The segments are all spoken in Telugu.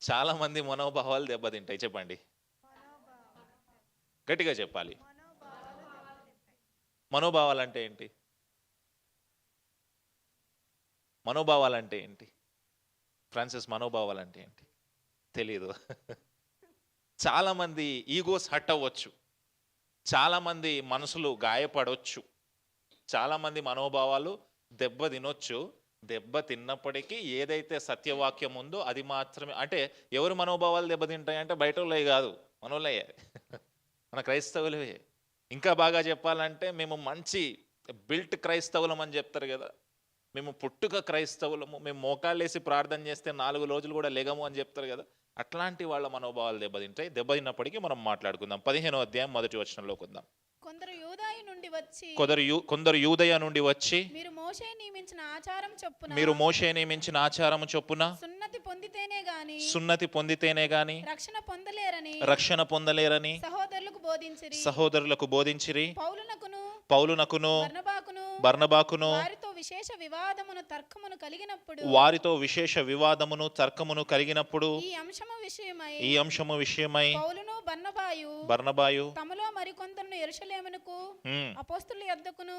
చాలా మంది మనోభావాలు దెబ్బతింటాయి. చెప్పండి, గట్టిగా చెప్పాలి. మనోభావాలంటే ఏంటి? మనోభావాలంటే ఏంటి? ఫ్రాన్సిస్, మనోభావాలంటే ఏంటి? తెలీదు. చాలామంది ఈగోస్ హట్ అవ్వచ్చు, చాలామంది మనసులు గాయపడవచ్చు, చాలామంది మనోభావాలు దెబ్బ తినొచ్చు. దెబ్బ తిన్నప్పటికీ ఏదైతే సత్యవాక్యం ఉందో అది మాత్రమే. అంటే ఎవరు మనోభావాలు దెబ్బతింటాయంటే బయట వాళ్ళే కాదు, మనోళ్ళయే, మన క్రైస్తవులవే. ఇంకా బాగా చెప్పాలంటే మేము మంచి బిల్ట్ క్రైస్తవులం అని చెప్తారు కదా, మేము పుట్టుక క్రైస్తవులము, మేము మోకాళ్ళేసి ప్రార్థన చేస్తే 4 రోజులు కూడా లెగము అని చెప్తారు కదా, అట్లాంటి వాళ్ళ మనోభావాలు దెబ్బతింటాయి. దెబ్బతిన్నప్పటికీ మనం మాట్లాడుకుందాం. 15వ అధ్యాయం 1వ వచనంలోకి వద్దాం. కొందరు యూదాయి నుండి వచ్చి కొందరు యూదయ నుండి వచ్చి మీరు మోషే నియమించిన ఆచారం చొప్పున సున్నతి పొందితేనే గాని రక్షణ పొందలేరని సహోదరులకు బోధించిరి. పౌలునకును బర్నబాకును వారితో విశేష వివాదమును తర్కమును కలిగినప్పుడు ఈ అంశము విషయమై బర్నబాయు తమలో మరికొందరును యెరూషలేమునకు అపోస్తలుల యొద్దకును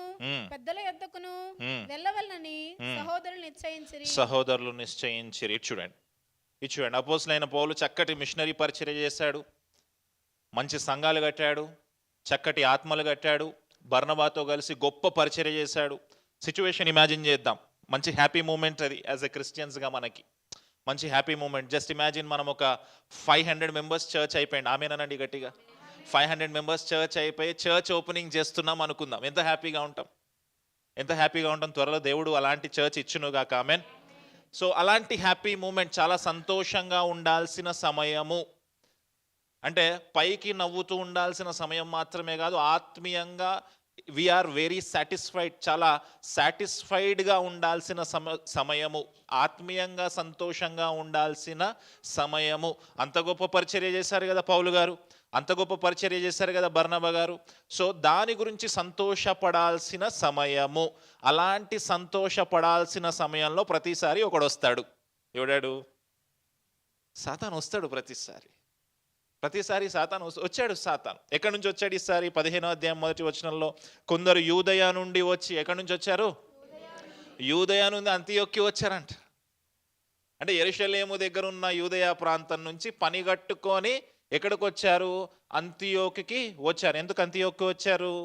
పెద్దల యొద్దకును వెళ్ళవలనని సహోదరులు నిశ్చయించిరి. చూడండి, అపోస్తలులైన పౌలు చక్కటి మిషనరీ పరిచర్య చేశాడు, మంచి సంఘాలు కట్టాడు, చక్కటి ఆత్మలు కట్టాడు, బర్నబాతో కలిసి గొప్ప పరిచర్య చేశాడు. సిచ్యువేషన్ ఇమాజిన్ చేద్దాం, మంచి హ్యాపీ మూమెంట్ అది. యాజ్ ఎ క్రిస్టియన్స్గా మనకి మంచి హ్యాపీ మూమెంట్. జస్ట్ ఇమాజిన్, మనం ఒక 500 మెంబర్స్ చర్చ్ అయిపోయింది, ఆమెనండి గట్టిగా, 500 మెంబర్స్ చర్చ్ అయిపోయి చర్చ్ ఓపెనింగ్ చేస్తున్నాం అనుకుందాం. ఎంత హ్యాపీగా ఉంటాం, ఎంత హ్యాపీగా ఉంటాం. త్వరలో దేవుడు అలాంటి చర్చ్ ఇచ్చునుగాక, ఆమెన్. సో అలాంటి హ్యాపీ మూమెంట్, చాలా సంతోషంగా ఉండాల్సిన సమయము. అంటే పైకి నవ్వుతూ ఉండాల్సిన సమయం మాత్రమే కాదు, ఆత్మీయంగా వీఆర్ వెరీ సాటిస్ఫైడ్, చాలా సాటిస్ఫైడ్గా ఉండాల్సిన సమయము, ఆత్మీయంగా సంతోషంగా ఉండాల్సిన సమయము. అంత గొప్ప పరిచర్య చేశారు కదా పౌలు గారు, అంత గొప్ప పరిచర్య చేశారు కదా బర్నబా గారు. సో దాని గురించి సంతోషపడాల్సిన సమయము. అలాంటి సంతోషపడాల్సిన సమయంలో ప్రతిసారి ఒకడు వస్తాడు. ఎవడాడు? సాతాను వస్తాడు. ప్రతిసారి సాతాను వచ్చాడు. సాతాను ఎక్కడి నుంచి వచ్చాడు ఈసారి? 15వ అధ్యాయం 1వ వచనంలో కొందరు యూదయ నుండి వచ్చి, ఎక్కడి నుంచి వచ్చారు? యూదయ నుండి అంతియోక్కి వచ్చారంట. అంటే యెరూషలేము దగ్గర ఉన్న యూదయ ప్రాంతం నుంచి పని కట్టుకొని ఎక్కడికి వచ్చారు? అంతియోక్కి వచ్చారు.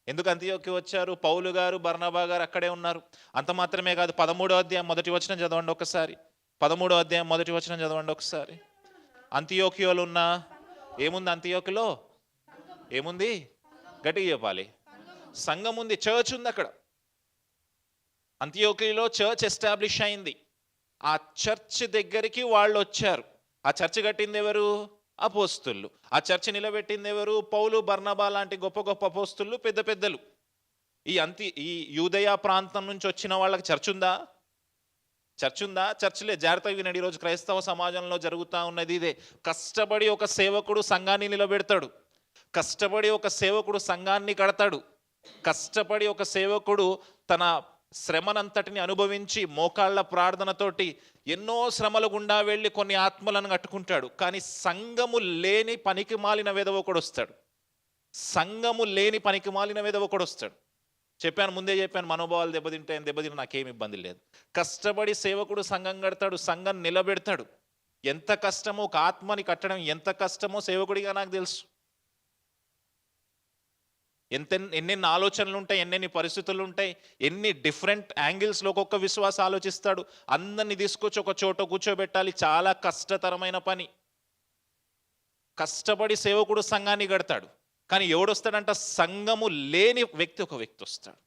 ఎందుకు అంతియోక్కి వచ్చారు? పౌలు గారు బర్నబా గారు అక్కడే ఉన్నారు. అంత మాత్రమే కాదు, 13వ అధ్యాయం 1వ వచనం చదవండి ఒకసారి. 13వ అధ్యాయం 1వ వచనం చదవండి ఒకసారి. అంతియోక్యలో ఉన్న ఏముంది? అంతియోక్యలో ఏముంది? గట్టిగా చెప్పాలి. సంఘం ఉంది, చర్చ్ ఉంది అక్కడ. అంతియోక్యలో చర్చ్ ఎస్టాబ్లిష్ అయింది. ఆ చర్చ్ దగ్గరికి వాళ్ళు వచ్చారు. ఆ చర్చ్ కట్టింది ఎవరు? అపోస్తులు. ఆ చర్చ్ నిలబెట్టింది ఎవరు? పౌలు బర్నబా లాంటి గొప్ప గొప్ప అపోస్తులు, పెద్ద పెద్దలు. ఈ యూదయ ప్రాంతం నుంచి వచ్చిన వాళ్ళకి చర్చ్ ఉందా? చర్చ్ లేదు. జాగ్రత్తగా వినండి, ఈరోజు క్రైస్తవ సమాజంలో జరుగుతూ ఉన్నది ఇదే. కష్టపడి ఒక సేవకుడు సంఘాన్ని నిలబెడతాడు, కష్టపడి ఒక సేవకుడు సంఘాన్ని కడతాడు, కష్టపడి ఒక సేవకుడు తన శ్రమనంతటిని అనుభవించి మోకాళ్ళ ప్రార్థనతోటి ఎన్నో శ్రమల గుండా వెళ్ళి కొన్ని ఆత్మలను కట్టుకుంటాడు. కానీ సంఘము లేని పనికి మాలిన వెధవకుడు వస్తాడు. ముందే చెప్పాను, మనోభావాలు దెబ్బతింటాయని. నాకేమి ఇబ్బంది లేదు. కష్టపడి సేవకుడు సంఘం కడతాడు, సంఘం నిలబెడతాడు. ఎంత కష్టమో, ఒక ఆత్మని కట్టడం ఎంత కష్టమో సేవకుడిగా నాకు తెలుసు. ఎన్నెన్ని ఆలోచనలు ఉంటాయి, ఎన్నెన్ని పరిస్థితులు ఉంటాయి, ఎన్ని డిఫరెంట్ యాంగిల్స్లో ఒక్కొక్క విశ్వాస ఆలోచిస్తాడు. అందరినీ తీసుకొచ్చి ఒక చోట కూర్చోబెట్టాలి, చాలా కష్టతరమైన పని. కష్టపడి సేవకుడు సంఘాన్ని కడతాడు. కానీ ఎవడొస్తాడంట? సంఘము లేని వ్యక్తి ఒక వ్యక్తి వస్తాడు,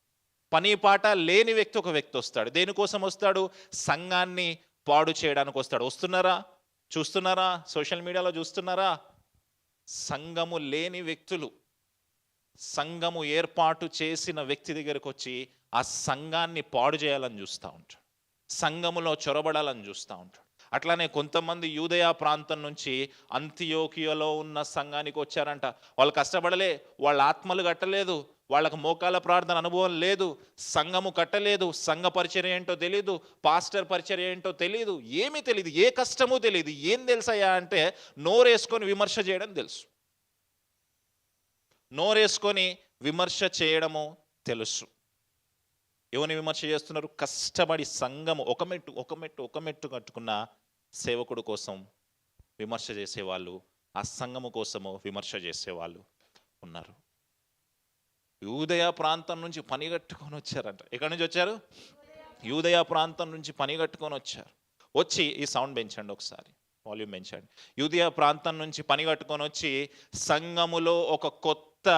పని పాట లేని వ్యక్తి ఒక వ్యక్తి వస్తాడు. దేనికోసం వస్తాడు? సంఘాన్ని పాడు చేయడానికి వస్తాడు. వస్తున్నారా? చూస్తున్నారా? సోషల్ మీడియాలో చూస్తున్నారా? సంఘము లేని వ్యక్తులు, సంఘము ఏర్పాటు చేసిన వ్యక్తి దగ్గరకు వచ్చి ఆ సంఘాన్ని పాడు చేయాలని చూస్తూ ఉంటాడు, సంఘములో చొరబడాలని చూస్తూ ఉంటాడు. అట్లానే కొంతమంది యూదయ ప్రాంతం నుంచి అంతియోకియలో ఉన్న సంఘానికి వచ్చారంట. వాళ్ళు కష్టపడలే, వాళ్ళ ఆత్మలు కట్టలేదు, వాళ్ళకు మోకాల ప్రార్థన అనుభవం లేదు, సంఘము కట్టలేదు, సంఘ పరిచర్య ఏంటో తెలియదు, పాస్టర్ పరిచర్య ఏంటో తెలియదు, ఏమీ తెలియదు, ఏ కష్టమూ తెలియదు. ఏం తెలుసయ్యా అంటే నోరేసుకొని విమర్శ చేయడం తెలుసు. నోరేసుకొని విమర్శ చేయడము తెలుసు. ఎవరిని విమర్శ చేస్తున్నారు? కష్టపడి సంఘము ఒక మెట్టు కట్టుకున్న సేవకుడు కోసం విమర్శ చేసేవాళ్ళు, ఆ సంఘము కోసము విమర్శ చేసేవాళ్ళు ఉన్నారు. యూదయ ప్రాంతం నుంచి పని కట్టుకొని వచ్చారంట. ఎక్కడి నుంచి వచ్చారు? యూదయ ప్రాంతం నుంచి పని కట్టుకొని వచ్చారు. వచ్చి ఈ సౌండ్ పెంచండి ఒకసారి, వాల్యూమ్ పెంచండి. యూదయ ప్రాంతం నుంచి పని కట్టుకొని వచ్చి సంఘములో ఒక కొత్త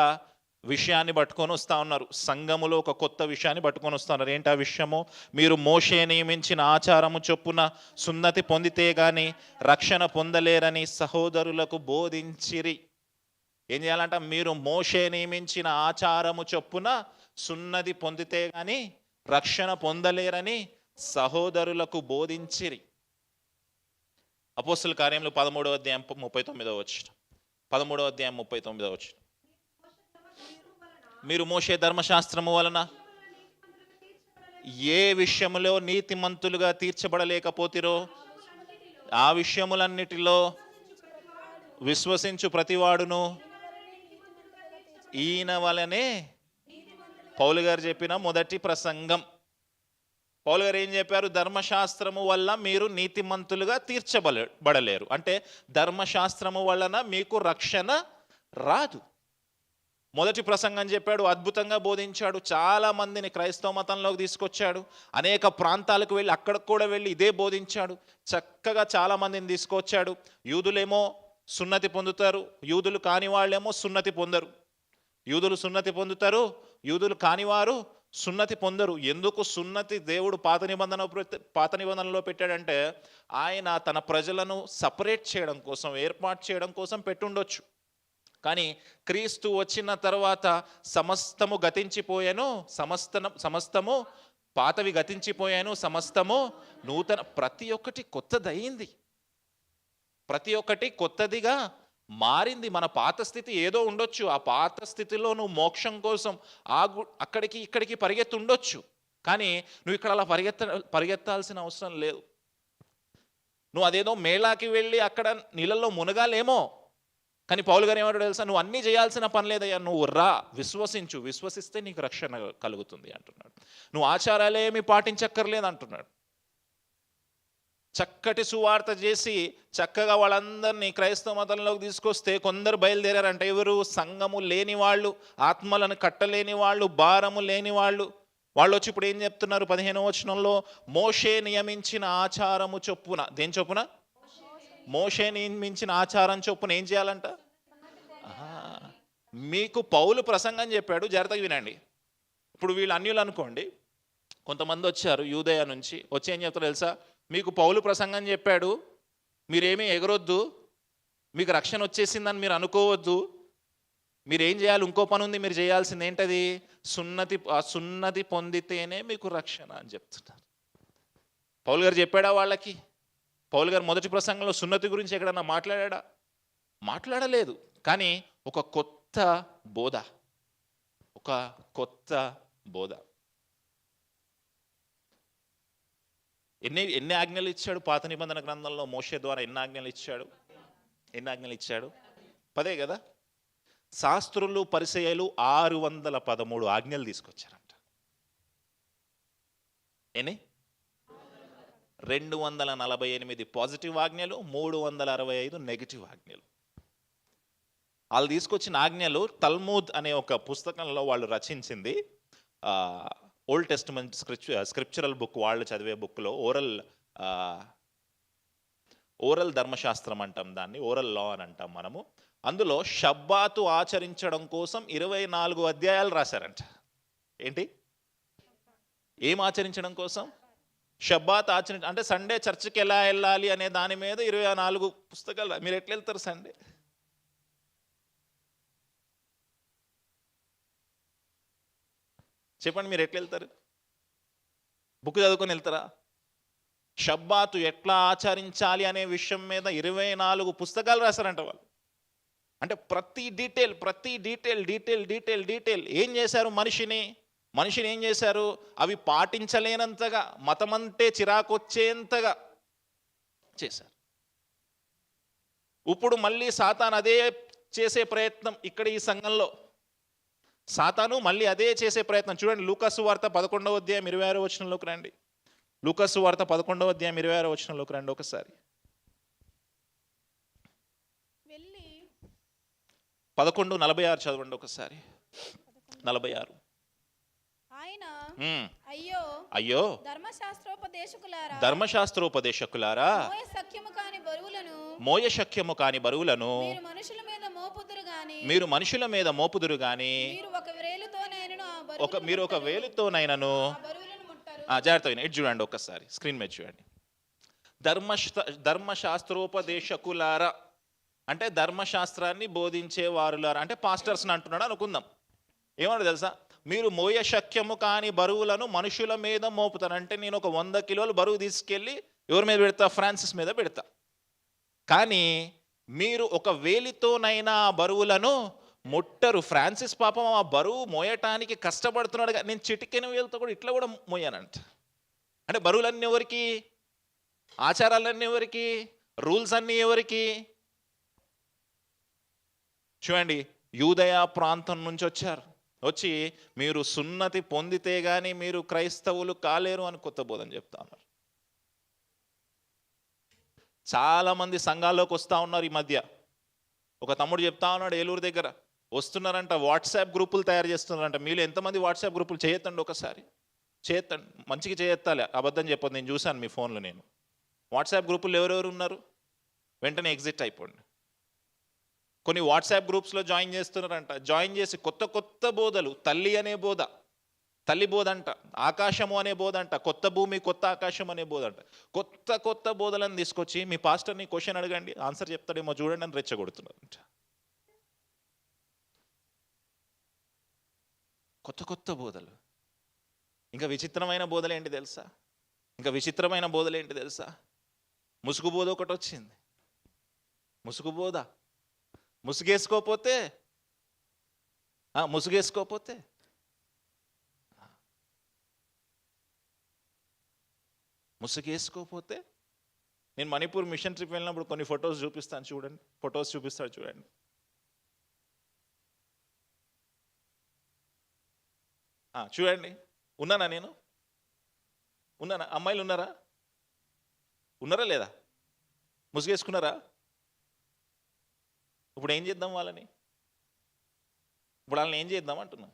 విషయాన్ని పట్టుకొని వస్తూ ఉన్నారు. సంఘములో ఒక కొత్త విషయాన్ని పట్టుకొని వస్తూ ఉన్నారు. ఏంటి ఆ విషయము? మీరు మోషే నియమించిన ఆచారము చొప్పున సున్నతి పొందితే గాని రక్షణ పొందలేరని సహోదరులకు బోధించిరి. ఏం చేయాలంట? మీరు మోషే నియమించిన ఆచారము చొప్పున సున్నతి పొందితే గాని రక్షణ పొందలేరని సహోదరులకు బోధించిరి. అపోస్తుల కార్యములు 13వ అధ్యాయం 39వ వచనం. 13వ అధ్యాయం 39వ వచనం. మీరు మోషే ధర్మశాస్త్రము వలన ఏ విషయములో నీతిమంతులుగా తీర్చబడలేకపోతిరో ఆ విషయములన్నిటిలో విశ్వసించు ప్రతివాడును ఈయన వలనే. పౌలు గారు చెప్పిన మొదటి ప్రసంగం. పౌలు గారు ఏం చెప్పారు? ధర్మశాస్త్రము వల్ల మీరు నీతిమంతులుగా తీర్చబడలేరు. అంటే ధర్మశాస్త్రము వలన మీకు రక్షణ రాదు. మొదటి ప్రసంగం చెప్పాడు, అద్భుతంగా బోధించాడు, చాలా మందిని క్రైస్తవ మతంలోకి తీసుకొచ్చాడు, అనేక ప్రాంతాలకు వెళ్ళి అక్కడికి కూడా వెళ్ళి ఇదే బోధించాడు, చక్కగా చాలా మందిని తీసుకొచ్చాడు. యూదులేమో సున్నతి పొందుతారు, యూదులు కాని వాళ్ళేమో సున్నతి పొందరు. యూదులు సున్నతి పొందుతారు, యూదులు కానివారు సున్నతి పొందరు. ఎందుకు సున్నతి దేవుడు పాత నిబంధనలో పెట్టాడంటే ఆయన తన ప్రజలను సపరేట్ చేయడం కోసం, ఏర్పాటు చేయడం కోసం పెట్టుండొచ్చు. కానీ క్రీస్తు వచ్చిన తర్వాత సమస్తము గతించిపోయాను, సమస్తము పాతవి గతించిపోయాను, సమస్తము నూతన. ప్రతి ఒక్కటి కొత్తదయింది, ప్రతి ఒక్కటి కొత్తదిగా మారింది. మన పాత స్థితి ఏదో ఉండొచ్చు, ఆ పాత స్థితిలో నువ్వు మోక్షం కోసం అక్కడికి ఇక్కడికి పరిగెత్తుండొచ్చు, కానీ నువ్వు ఇక్కడ అలా పరిగెత్తాల్సిన అవసరం లేదు. నువ్వు అదేదో మేళాకి వెళ్ళి అక్కడ నీళ్ళల్లో మునగాలేమో, కానీ పౌలు గారు ఏమంటాడు తెలుసా? నువ్వు అన్నీ చేయాల్సిన పని లేదయ్యా, నువ్వు రా, విశ్వసిస్తే నీకు రక్షణ కలుగుతుంది అంటున్నాడు. నువ్వు ఆచారాలేమి పాటించక్కర్లేదు అంటున్నాడు. చక్కటి సువార్త చేసి చక్కగా వాళ్ళందరినీ క్రైస్తవ మతంలోకి తీసుకొస్తే కొందరు బయలుదేరారంట. ఎవరు? సంఘము లేని వాళ్ళు, ఆత్మలను కట్టలేని వాళ్ళు, భారము లేని వాళ్ళు. వాళ్ళు వచ్చి ఇప్పుడు ఏం చెప్తున్నారు? 15వ వచనంలో మోషే నియమించిన ఆచారము చొప్పున. దేని చొప్పున? మోషే నియమించిన ఆచారం చొప్పున ఏం చేయాలంట? మీకు పౌలు ప్రసంగం చెప్పాడు, జాగ్రత్తగా వినండి. ఇప్పుడు వీళ్ళు అన్యులు అనుకోండి, కొంతమంది వచ్చారు యూదయ నుంచి, వచ్చి ఏం చెప్తారు తెలుసా? మీకు పౌలు ప్రసంగం చెప్పాడు, మీరేమీ ఎగరొద్దు, మీకు రక్షణ వచ్చేసిందని మీరు అనుకోవద్దు, మీరేం చేయాలి? ఇంకో పని ఉంది, మీరు చేయాల్సింది ఏంటది? సున్నతి పొందితేనే మీకు రక్షణ అని చెప్తున్నారు. పౌలు గారు చెప్పాడా వాళ్ళకి? పౌలు గారు మొదటి ప్రసంగంలో సున్నతి గురించి ఎక్కడన్నా మాట్లాడా? మాట్లాడలేదు. కానీ ఒక కొత్త బోధ, ఒక కొత్త బోధ. ఎన్ని ఆజ్ఞలు ఇచ్చాడు పాత నిబంధన గ్రంథంలో? మోషే ద్వారా ఎన్ని ఆజ్ఞలు ఇచ్చాడు? 10 కదా. శాస్త్రులు పరిసయ్యులు 613 ఆజ్ఞలు తీసుకొచ్చారంట. ఎన్ని? 248 పాజిటివ్ ఆజ్ఞలు, 365 నెగిటివ్ ఆజ్ఞలు. వాళ్ళు తీసుకొచ్చిన ఆజ్ఞలు తల్మూద్ అనే ఒక పుస్తకంలో వాళ్ళు రచించింది. ఓల్డ్ టెస్టమెంట్ స్క్రిప్చరల్ బుక్, వాళ్ళు చదివే బుక్లో ఓరల్ ధర్మశాస్త్రం అంటాం దాన్ని, ఓరల్ లా అని అంటాం మనము. అందులో షబ్బాతు ఆచరించడం కోసం 24 అధ్యాయాలు రాశారంట. ఏంటి? ఏం ఆచరించడం కోసం? షబ్బాత్ ఆచరించ, అంటే సండే చర్చికి ఎలా వెళ్ళాలి అనే దాని మీద 24 పుస్తకాలు. మీరు ఎట్లా వెళ్తారు సండే? చెప్పండి, మీరు ఎట్లా వెళ్తారు? బుక్ చదువుకొని వెళ్తారా? షబ్బాతు ఎట్లా ఆచరించాలి అనే విషయం మీద 24 పుస్తకాలు రాశారంట వాళ్ళు. అంటే ప్రతి డీటెయిల్ ఏం చేశారు? మనిషిని ఏం చేశారు? అవి పాటించలేనంతగా, మతమంటే చిరాకొచ్చేంతగా చేశారు. ఇప్పుడు మళ్ళీ సాతాను అదే చేసే ప్రయత్నం ఇక్కడ ఈ సంఘంలో. సాతాను మళ్ళీ అదే చేసే ప్రయత్నం. చూడండి, లూకాసు వార్త 11వ అధ్యాయం 26వ వచనంలోకి రండి. లూకాసు వార్త 11వ అధ్యాయం 26వ వచనంలోకి రండి ఒకసారి. 11:46 చదవండి ఒకసారి. 46. ఆయన అయ్యో ధర్మశాస్త్రోపదేశకులారా, మోయ శక్యము కాని బరువులను మీరు మనుషుల మీద మోపుదురు గాని మీరు ఒక వేలుతోనైనను జాగ్రత్త ఇటు చూడండి ఒకసారి, స్క్రీన్ మీద చూడండి. ధర్మశాస్త్రోపదేశకులారా అంటే ధర్మశాస్త్రాన్ని బోధించే వారులారా అంటే పాస్టర్స్ని అంటున్నాడు అనుకుందాం. ఏమన్నా తెలుసా? మీరు మోయ శక్యము కాని బరువులను మనుషుల మీద మోపుతారు. అంటే నేను ఒక 100 కిలోలు బరువు తీసుకెళ్ళి ఎవరి మీద పెడతా? ఫ్రాన్సిస్ మీద పెడతా. కానీ మీరు ఒక వేలితోనైనా బరువులను ముట్టరు. ఫ్రాన్సిస్ పాపం ఆ బరువు మోయటానికి కష్టపడుతున్నాడు. నేను చిటికెన వేలుతో కూడా ఇట్లా కూడా మోయానంట. అంటే బరువులన్నీ ఎవరికి? ఆచారాలన్నీ ఎవరికి? రూల్స్ అన్నీ ఎవరికి? చూడండి, యూదయ ప్రాంతం నుంచి వచ్చి మీరు సున్నతి పొందితే గాని మీరు క్రైస్తవులు కాలేరు అని కొత్త బోధన చెప్తా ఉన్నారు. చాలా మంది సంఘాల్లోకి వస్తూ ఉన్నారు ఈ మధ్య. ఒక తమ్ముడు చెప్తా ఉన్నాడు, ఏలూరు దగ్గర వస్తున్నారంట, వాట్సాప్ గ్రూపులు తయారు చేస్తున్నారంట. మీరు ఎంతమంది వాట్సాప్ గ్రూపులు చేయొద్దండి, ఒకసారి చేయొద్దండి, మంచిగా చేయొత్తాలి, అబద్ధం చెప్పొద్దు. నేను చూశాను మీ ఫోన్లో. నేను వాట్సాప్ గ్రూపులు ఎవరెవరు ఉన్నారు వెంటనే ఎగ్జిట్ అయిపోండి. కొన్ని వాట్సాప్ గ్రూప్స్లో జాయిన్ చేస్తున్నారంట. జాయిన్ చేసి కొత్త బోధలు, తల్లి అనే బోధ, తల్లి బోధ అంట, ఆకాశము అనే బోధ అంట, కొత్త భూమి కొత్త ఆకాశం అనే బోధ అంట. కొత్త బోధలను తీసుకొచ్చి మీ పాస్టర్ని క్వశ్చన్ అడగండి, ఆన్సర్ చెప్తాడేమో చూడండి అని రెచ్చగొడుతున్నారంట. కొత్త బోధలు. ఇంకా విచిత్రమైన బోధలు ఏంటి తెలుసా? ముసుగు బోధ ఒకటి వచ్చింది. ముసుగు బోధ. ముసుగేసుకోపోతే నేను మణిపూర్ మిషన్ ట్రిప్ వెళ్ళినప్పుడు కొన్ని ఫొటోస్ చూపిస్తాను చూడండి. చూడండి. చూడండి, ఉన్నానా? నేను ఉన్నానా? అమ్మాయిలు ఉన్నారా లేదా? ముసుగేసుకున్నారా? ఇప్పుడు ఏం చేద్దాం వాళ్ళని ఏం చేద్దాం అంటున్నాం.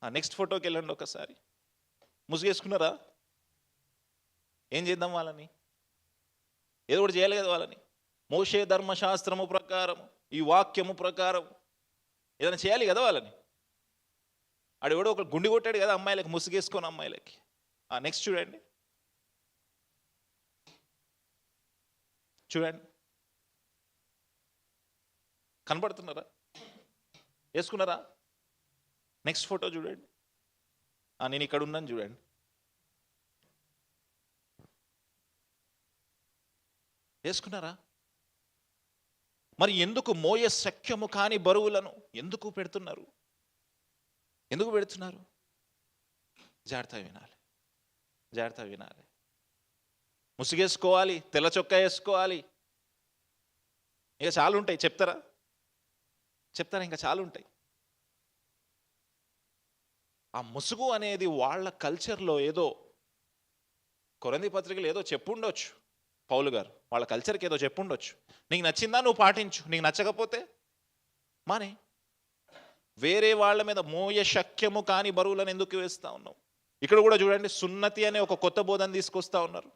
నెక్స్ట్ ఫోటోకి వెళ్ళండి ఒకసారి. ముసుగేసుకున్నారా? ఏం చేద్దాం వాళ్ళని? ఏదో ఒకటి చేయాలి కదా వాళ్ళని. మోషే ధర్మశాస్త్రము ప్రకారం, ఈ వాక్యము ప్రకారం ఏదైనా చేయాలి కదా వాళ్ళని. ఆడెవడో ఒక గుండి కొట్టాడు కదా అమ్మాయిలకి, ముసుగేసుకొని అమ్మాయిలకి. నెక్స్ట్ చూడండి. కనబడుతున్నారా? వేసుకున్నారా? నెక్స్ట్ ఫోటో చూడండి. నేను ఇక్కడ ఉన్నాను చూడండి. వేసుకున్నారా? మరి ఎందుకు మోయ శక్యము కాని బరువులను ఎందుకు పెడుతున్నారు? జాగ్రత్త వినాలి. ముసుగేసుకోవాలి, తెల్ల చొక్కా వేసుకోవాలి. ఇక చాలా ఉంటాయి. చెప్తారా? ఇంకా చాలా ఉంటాయి. ఆ ముసుగు అనేది వాళ్ళ కల్చర్లో ఏదో, కొరింథీ పత్రికలు ఏదో చెప్పుండొచ్చు పౌలు గారు, వాళ్ళ కల్చర్కి ఏదో చెప్పుండొచ్చు. నీకు నచ్చిందా నువ్వు పాటించు, నీకు నచ్చకపోతే మానే. వేరే వాళ్ళ మీద మోయ శక్యము కాని బరువులను ఎందుకు వేస్తూ ఉన్నావు? ఇక్కడ కూడా చూడండి, సున్నతి అనే ఒక కొత్త బోధన తీసుకొస్తా ఉన్నారు.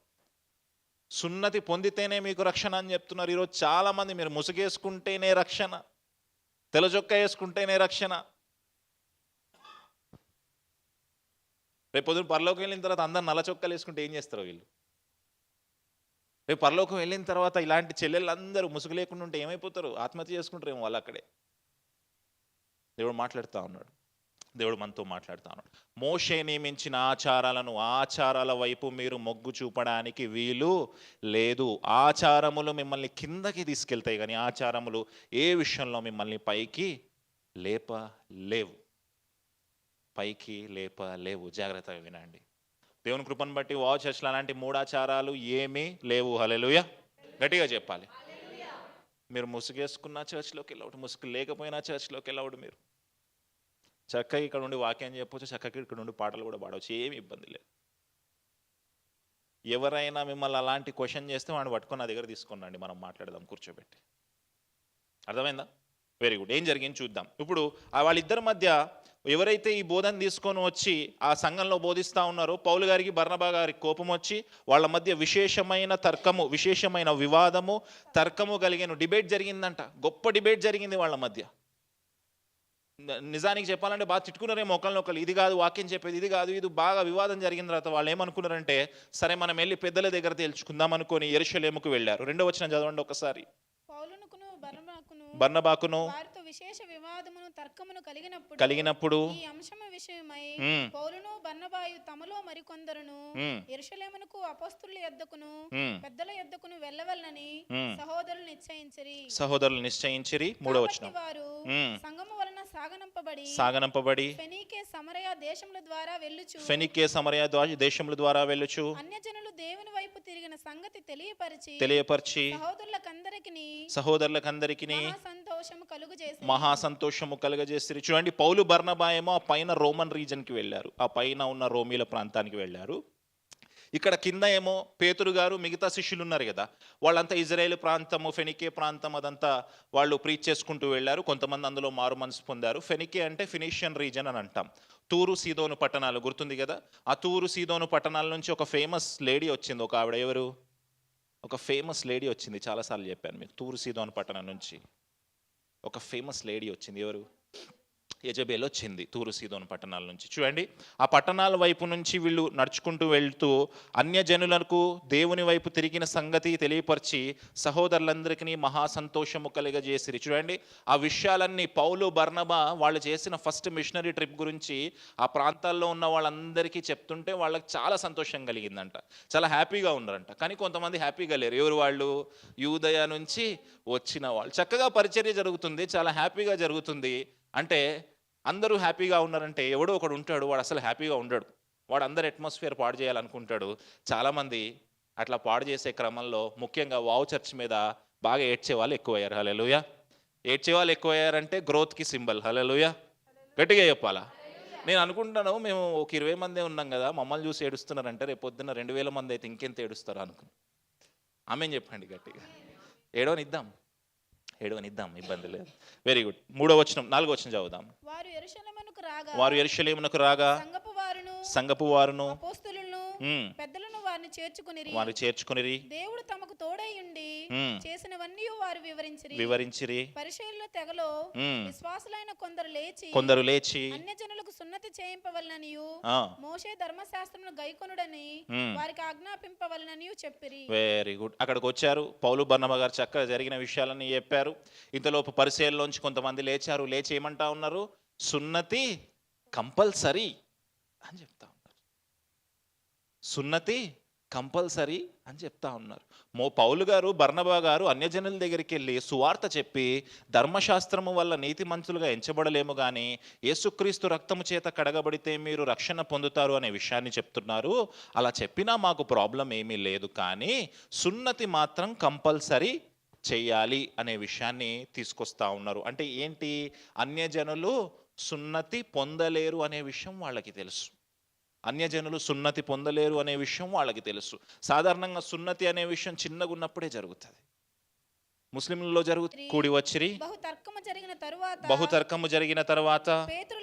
సున్నతి పొందితేనే మీకు రక్షణ అని చెప్తున్నారు. ఈరోజు చాలా మంది మీరు ముసుగేసుకుంటేనే రక్షణ, తెల్ల చొక్కా వేసుకుంటేనే రక్షణ. రేపు పొద్దున పరలోకం వెళ్ళిన తర్వాత అందరు నల్ల చొక్కాలు వేసుకుంటే ఏం చేస్తారో వీళ్ళు? రేపు పరలోకం వెళ్ళిన తర్వాత ఇలాంటి చెల్లెళ్ళు అందరూ ముసుగు లేకుండా ఉంటే ఏమైపోతారు? ఆత్మహత్య చేసుకుంటారేమో వాళ్ళు అక్కడే. దేవుడు మాట్లాడుతూ ఉన్నాడు. దేవుడు మనతో మాట్లాడుతాను. మోషే నియమించిన ఆచారాల వైపు మీరు మొగ్గు చూపడానికి వీలు లేదు. ఆచారములు మిమ్మల్ని కిందకి తీసుకెళ్తాయి, కానీ ఆచారములు ఏ విషయంలో మిమ్మల్ని పైకి లేపలేవు. జాగ్రత్తగా వినండి. దేవుని కృపను బట్టి చర్చ్లో అలాంటి మూఢాచారాలు ఏమీ లేవు. హల్లెలూయా, గట్టిగా చెప్పాలి. మీరు ముసుగేసుకున్న చర్చ్లోకి వెళ్ళవడు, ముసుగు లేకపోయినా చర్చ్లోకి వెళ్ళవడు. మీరు చక్కగా ఇక్కడ నుండి వాక్యం చెప్పవచ్చు, చక్కగా ఇక్కడ నుండి పాటలు కూడా పాడవచ్చు, ఏమి ఇబ్బంది లేదు. ఎవరైనా మిమ్మల్ని అలాంటి క్వశ్చన్ చేస్తే వాడిని పట్టుకొని నా దగ్గర తీసుకున్నాండి, మనం మాట్లాడదాం కూర్చోబెట్టి. అర్థమైందా? Very good. ఏం జరిగింది చూద్దాం. ఇప్పుడు వాళ్ళిద్దరి మధ్య ఎవరైతే ఈ బోధన తీసుకొని వచ్చి ఆ సంఘంలో బోధిస్తూ ఉన్నారో, పౌలు గారికి బర్నబా గారికి కోపం వచ్చి వాళ్ళ మధ్య విశేషమైన వివాదము, తర్కము కలిగిన డిబేట్ జరిగిందంట. గొప్ప డిబేట్ జరిగింది వాళ్ళ మధ్య. నిజానికి చెప్పాలంటే బాగా తిట్టుకున్నారేమో ఒకళ్ళు, ఇది కాదు వాక్యం చెప్పేది, ఇది కాదు, ఇది బాగా వివాదం జరిగిన తర్వాత వాళ్ళు ఏమనుకున్నారంటే, సరే మనం వెళ్ళి పెద్దల దగ్గర తేల్చుకుందాం అనుకొని యెరూషలేముకు వెళ్ళారు. 2వ వచనం చదవండి ఒకసారి. బర్నబాకును వారితో విశేష వివాదమును తర్కమును కలిగినప్పుడు ఈ అంశము విషయమై పౌలును బర్నబాయు తమలో మరికొందరును యెరూషలేమునకు అపోస్తలుల యొద్దకును పెద్దల యొద్దకును వెళ్ళవలనని సహోదరులు నిశ్చయించిరి. 3వ వచనం. వారు సంగము వలన సాగనంపబడి ఫెనీకే సమరయ దేశముల ద్వారా వెళ్ళుచు అన్యజనులు దేవుని వైపు తిరిగిన సంగతి తెలియపరిచి సహోదరులకందరికి మహా సంతోషము కలుగజేసిరి. చూడండి, పౌలు బర్నబా ఏమో ఆ పైన రోమన్ రీజన్కి వెళ్ళారు, ఆ పైన ఉన్న రోమీల ప్రాంతానికి వెళ్ళారు. ఇక్కడ కింద ఏమో పేతురు గారు మిగతా శిష్యులు ఉన్నారు కదా, వాళ్ళంతా ఇజ్రాయేల్ ప్రాంతము, ఫెనికే ప్రాంతం అదంతా వాళ్ళు ప్రీచ్ చేసుకుంటూ వెళ్ళారు. కొంతమంది అందులో మారు మనసు పొందారు. ఫెనికే అంటే ఫినిషియన్ రీజన్ అని అంటాం. తూరు సీదోను పట్టణాలు గుర్తుంది కదా. ఆ తూరు సీదోను పట్టణాల నుంచి ఒక ఫేమస్ లేడీ వచ్చింది. ఒక ఆవిడ ఎవరు? ఒక ఫేమస్ లేడీ వచ్చింది. చాలాసార్లు చెప్పాను మీకు. తూరు సీదోను పట్టణం నుంచి ఒక ఫేమస్ లేడీ వచ్చింది. ఎవరు? యెజబెల్ వచ్చింది తూరు సీదోను పట్టణాల నుంచి. చూడండి, ఆ పట్టణాల వైపు నుంచి వీళ్ళు నడుచుకుంటూ వెళ్తూ అన్యజనులకు దేవుని వైపు తిరిగిన సంగతి తెలియపరిచి సహోదరులందరికీ మహా సంతోషము కలుగజేసిరి. చూడండి, ఆ విషయాలన్నీ పౌలు బర్నబా వాళ్ళు చేసిన ఫస్ట్ మిషనరీ ట్రిప్ గురించి ఆ ప్రాంతాల్లో ఉన్న వాళ్ళందరికీ చెప్తుంటే వాళ్ళకి చాలా సంతోషం కలిగిందంట, చాలా హ్యాపీగా ఉన్నారంట. కానీ కొంతమంది హ్యాపీగా లేరు. ఎవరు వాళ్ళు? యూదయ నుంచి వచ్చిన వాళ్ళు. చక్కగా పరిచర్య జరుగుతుంది, చాలా హ్యాపీగా జరుగుతుంది. అంటే అందరూ హ్యాపీగా ఉన్నారంటే ఎవడో ఒకడు ఉంటాడు, వాడు అసలు హ్యాపీగా ఉండడు. వాడు అందరు అట్మాస్ఫియర్ పాడు చేయాలనుకుంటాడు. చాలామంది అట్లా పాడు చేసే క్రమంలో ముఖ్యంగా వావ్ చర్చ్ మీద బాగా ఏడ్చే వాళ్ళు ఎక్కువయ్యారు. హల్లెలూయా. ఏడ్చే వాళ్ళు ఎక్కువయ్యారంటే గ్రోత్కి సింబల్. హల్లెలూయా, గట్టిగా చెప్పాలా. నేను అనుకుంటాను, మేము ఒక 20 మందే ఉన్నాం కదా, మమ్మల్ని చూసి ఏడుస్తున్నారంటే రేపు పొద్దున్న 2000 మంది అయితే ఇంకెంత ఏడుస్తారు అనుకుని. ఆమెన్ చెప్పండి గట్టిగా. ఏడవనిద్దాం, ఇబ్బంది లేదు. Very good. 3వ వచనం, 4వ వచనం చదువుదాం. వారు యెరూషలేమునకు రాగా సంఘపు వారును పెద్దలను వారిని చేర్చుకునిరి. దేవుడు తమకు తోడై ఉండి చేసినవన్నీ వారు వివరించిరి. పరిసయ్యుల తెగలో విశ్వాసులైన కొందరు లేచి అన్యజనులకు సున్నతి చేయింపవలననియు మోషే ధర్మశాస్త్రమును గైకొనుడని వారికి ఆజ్ఞాపింపవలననియు చెప్పిరి. Very good. అక్కడికి వచ్చారు. పౌలు బర్నబా గారు చక్కగా జరిగిన విషయాలన్నీ చెప్పారు. ఇంతలోపు పరిసయ్యుల్లోంచి కొంతమంది లేచారు. లేచి ఏమంటా ఉన్నారు? సున్నతి కంపల్సరీ అని చెప్తా ఉన్నారు. సున్నతి కంపల్సరీ అని చెప్తా ఉన్నారు. పౌలు గారు బర్నబా గారు అన్యజనుల దగ్గరికి వెళ్ళి సువార్త చెప్పి ధర్మశాస్త్రము వల్ల నీతి మంతులుగా ఎంచబడలేము, కానీ యేసుక్రీస్తు రక్తము చేత కడగబడితే మీరు రక్షణ పొందుతారు అనే విషయాన్ని చెప్తున్నారు. అలా చెప్పినా మాకు ప్రాబ్లం ఏమీ లేదు, కానీ సున్నతి మాత్రం కంపల్సరీ చెయ్యాలి అనే విషయాన్ని తీసుకొస్తా ఉన్నారు. అంటే ఏంటి? అన్యజనులు సున్నతి పొందలేరు అనే విషయం వాళ్ళకి తెలుసు. అన్యజనులు సున్నతి పొందలేరు అనే విషయం వాళ్ళకి తెలుసు. సాధారణంగా సున్నతి అనే విషయం చిన్నగా ఉన్నప్పుడే జరుగుతుంది. ముస్లింలలో జరుగుతుంది. కూడి వచ్చిరి బహుతర్కము జరిగిన తర్వాత పేతురు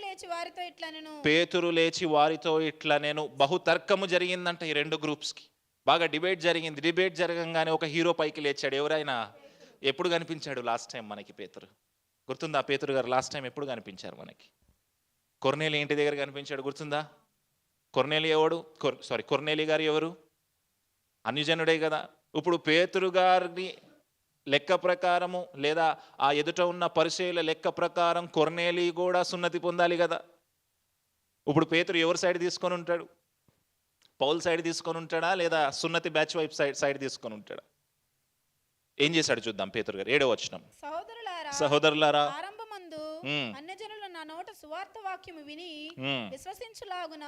లేచి వారితో ఇట్లా నేను బహుతర్కము జరిగిందంట. ఈ 2 గ్రూప్స్కి బాగా డిబేట్ జరిగింది. డిబేట్ జరగంగానే ఒక హీరో పైకి లేచాడు. ఎవరైనా? ఎప్పుడు కనిపించాడు లాస్ట్ టైం మనకి? పేతురు. గుర్తుందా? పేతురు గారు లాస్ట్ టైం ఎప్పుడు కనిపించారు మనకి? కొర్నేలి ఇంటి దగ్గర కనిపించాడు. గుర్తుందా? కొర్నేలి గారు ఎవరు? అన్యజనుడే కదా. ఇప్పుడు పేతురు గారిని లెక్క ప్రకారము లేదా ఆ ఎదుట ఉన్న పరిచయుల లెక్క ప్రకారం కొర్నేలి కూడా సున్నతి పొందాలి కదా. ఇప్పుడు పేతురు ఎవరి సైడ్ తీసుకొని ఉంటాడు? పౌల్ సైడ్ తీసుకొని ఉంటాడా, లేదా సున్నతి బ్యాచ్ వైపు సైడ్ తీసుకొని ఉంటాడా? ఏం చేశాడు చూద్దాం. పేతురు గారు 7వ వచనం. సహోదరులారా, ఆరంభమందు అన్యజనులు నా నోట సువార్త వాక్యము విని విశ్వసించులాగున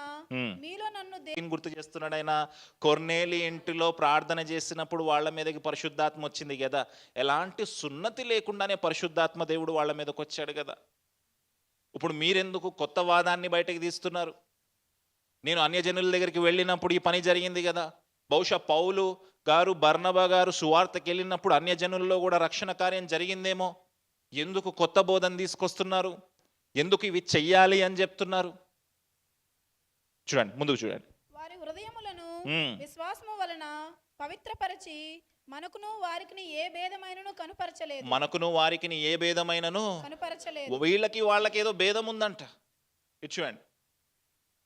మీలో నన్ను గుర్తు చేస్తున్నాడు ఆయన. కొర్నేలి ఇంటిలో ప్రార్థన చేసినప్పుడు వాళ్ళ మీదకి పరిశుద్ధాత్మ వచ్చింది కదా, ఎలాంటి సున్నతి లేకుండానే పరిశుద్ధాత్మ దేవుడు వాళ్ళ మీదకి వచ్చాడు కదా. ఇప్పుడు మీరెందుకు కొత్త వాదాన్ని బయటకు తీస్తున్నారు? నేను అన్యజనుల దగ్గరికి వెళ్ళినప్పుడు ఈ పని జరిగింది కదా. బహుశా పౌలు గారు, బర్నబా గారు సువార్తకి వెళ్ళినప్పుడు అన్యజనుల్లో కూడా రక్షణ కార్యం జరిగిందేమో. ఎందుకు కొత్త బోధన తీసుకొస్తున్నారు? ఎందుకు ఇవి చెయ్యాలి అని చెప్తున్నారు? చూడండి, ముందుకు చూడండి. వారి హృదయములను విశ్వాసము వలన పవిత్రపరచి మనకును వారికి ఏ భేదమైనను కనుపరచలేదు. మనకును వారికి ఏ భేదమైనను కనుపరచలేదు. వీళ్ళకి వాళ్ళకి ఏదో భేదం ఉందంట. ఇది చూడండి,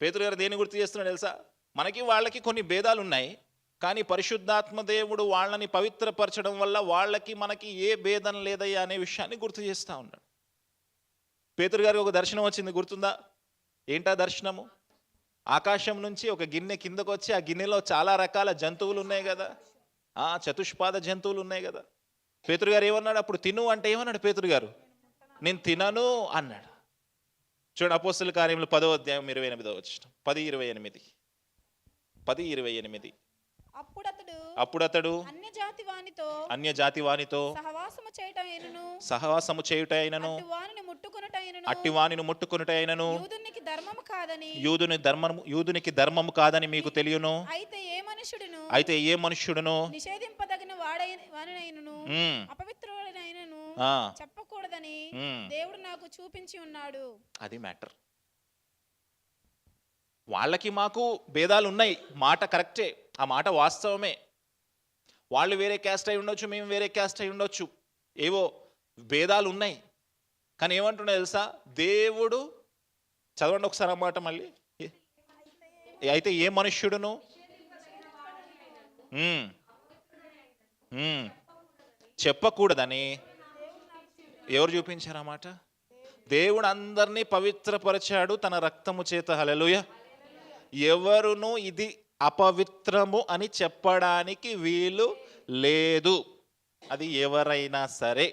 పేతురు గారు దేని గుర్తు చేస్తున్నాడు తెలుసా? మనకి వాళ్ళకి కొన్ని భేదాలు ఉన్నాయి, కానీ పరిశుద్ధాత్మ దేవుడు వాళ్ళని పవిత్రపరచడం వల్ల వాళ్ళకి మనకి ఏ భేదం లేదయ్యా అనే విషయాన్ని గుర్తు చేస్తూ ఉన్నాడు. పేతురు గారికి ఒక దర్శనం వచ్చింది, గుర్తుందా? ఏంటా దర్శనము? ఆకాశం నుంచి ఒక గిన్నె కిందకు వచ్చి ఆ గిన్నెలో చాలా రకాల జంతువులు ఉన్నాయి కదా, చతుష్పాద జంతువులు ఉన్నాయి కదా. పేతురు గారు ఏమన్నాడు అప్పుడు? తిను అంటే ఏమన్నాడు పేతురు గారు? నేను తినను అన్నాడు. చూడండి, అపోస్తల కార్యములు 10వ అధ్యాయం 28వ వచనం. 10:28. అప్పుడు అతడు అన్యజాతి వానితో సహవాసము చేయుటైనను అట్టి వానిని ముట్టుకొనుటైనను యూదునికి ధర్మము కాదని మీకు తెలియను. అయితే ఏ మనుష్యుడును నిషేధింపదగిన వాడైనను అపవిత్రుడైనను చెప్పకూడదని దేవుడు నాకు చూపించి ఉన్నాడు. అది మ్యాటర్. వాళ్ళకి మాకు భేదాలు ఉన్నాయి, మాట కరెక్టే, ఆ మాట వాస్తవమే. వాళ్ళు వేరే క్యాస్ట్ అయి ఉండొచ్చు, మేము వేరే క్యాస్ట్ అయి ఉండొచ్చు, ఏవో భేదాలు ఉన్నాయి. కానీ ఏమంటున్నా తెలుసా? దేవుడు, చదవండి ఒకసారి ఆ మాట మళ్ళీ. అయితే ఏ మనుష్యుడును చెప్పకూడదని ఎవరు చూపించారు ఆ మాట? దేవుడు అందరినీ పవిత్రపరిచాడు తన రక్తము చేత. హల్లెలూయా. ఎవరును ఇది అపవిత్రము అని చెప్పడానికి వీలు లేదు, అది ఎవరైనా సరే.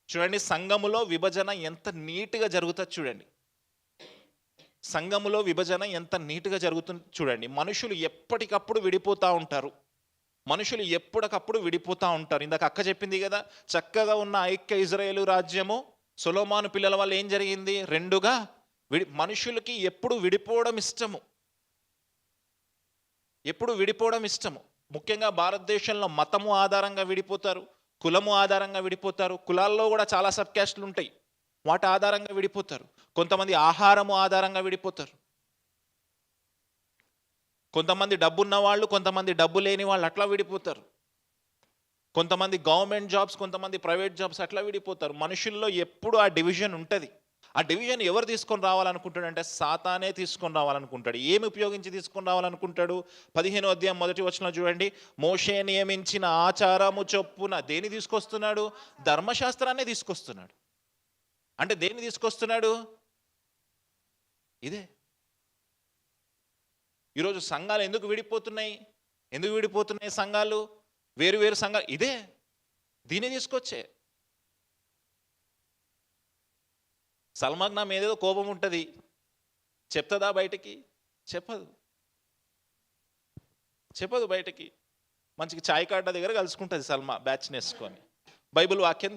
చూడండి, సంఘములో విభజన ఎంత నీట్గా జరుగుతుంది చూడండి. సంఘములో విభజన ఎంత నీట్గా జరుగుతుంది చూడండి. మనుషులు ఎప్పటికప్పుడు విడిపోతూ ఉంటారు. ఇందాక అక్క చెప్పింది కదా, చక్కగా ఉన్న ఐక్య ఇజ్రాయేలు రాజ్యము సొలొమోను పిల్లల వల్ల ఏం జరిగింది? రెండుగా మనుషులకి ఎప్పుడు విడిపోవడం ఇష్టము. ముఖ్యంగా భారతదేశంలో మతము ఆధారంగా విడిపోతారు, కులము ఆధారంగా విడిపోతారు. కులాల్లో కూడా చాలా సబ్ క్యాస్ట్లు ఉంటాయి, వాటి ఆధారంగా విడిపోతారు. కొంతమంది ఆహారము ఆధారంగా విడిపోతారు. కొంతమంది డబ్బున్న వాళ్ళు, కొంతమంది డబ్బు లేని వాళ్ళు అట్లా విడిపోతారు. కొంతమంది గవర్నమెంట్ జాబ్స్, కొంతమంది ప్రైవేట్ జాబ్స్, అట్లా విడిపోతారు. మనుషుల్లో ఎప్పుడు ఆ డివిజన్ ఉంటుంది. ఆ డివిజన్ ఎవరు తీసుకొని రావాలనుకుంటాడు అంటే సాతానే తీసుకొని రావాలనుకుంటాడు. ఏమి ఉపయోగించి తీసుకొని రావాలనుకుంటాడు? 15వ అధ్యాయం 1వ వచనం చూడండి. మోషే నియమించిన ఆచారము చొప్పున దేని తీసుకొస్తున్నాడు? ధర్మశాస్త్రాన్ని తీసుకొస్తున్నాడు. అంటే దేన్ని తీసుకొస్తున్నాడు? ఇదే. ఈరోజు సంఘాలు ఎందుకు విడిపోతున్నాయి సంఘాలు, వేరు సంఘాలు? ఇదే, దీన్ని తీసుకొచ్చే. సల్మాన్ నా మీదేదో కోపం ఉంటుంది, చెప్తుందా బయటికి? చెప్పదు బయటికి. మంచిగా చాయ్ కాడ్డ దగ్గర కలుసుకుంటుంది సల్మా, బ్యాచ్ని వేసుకొని. బైబిల్ వాక్యం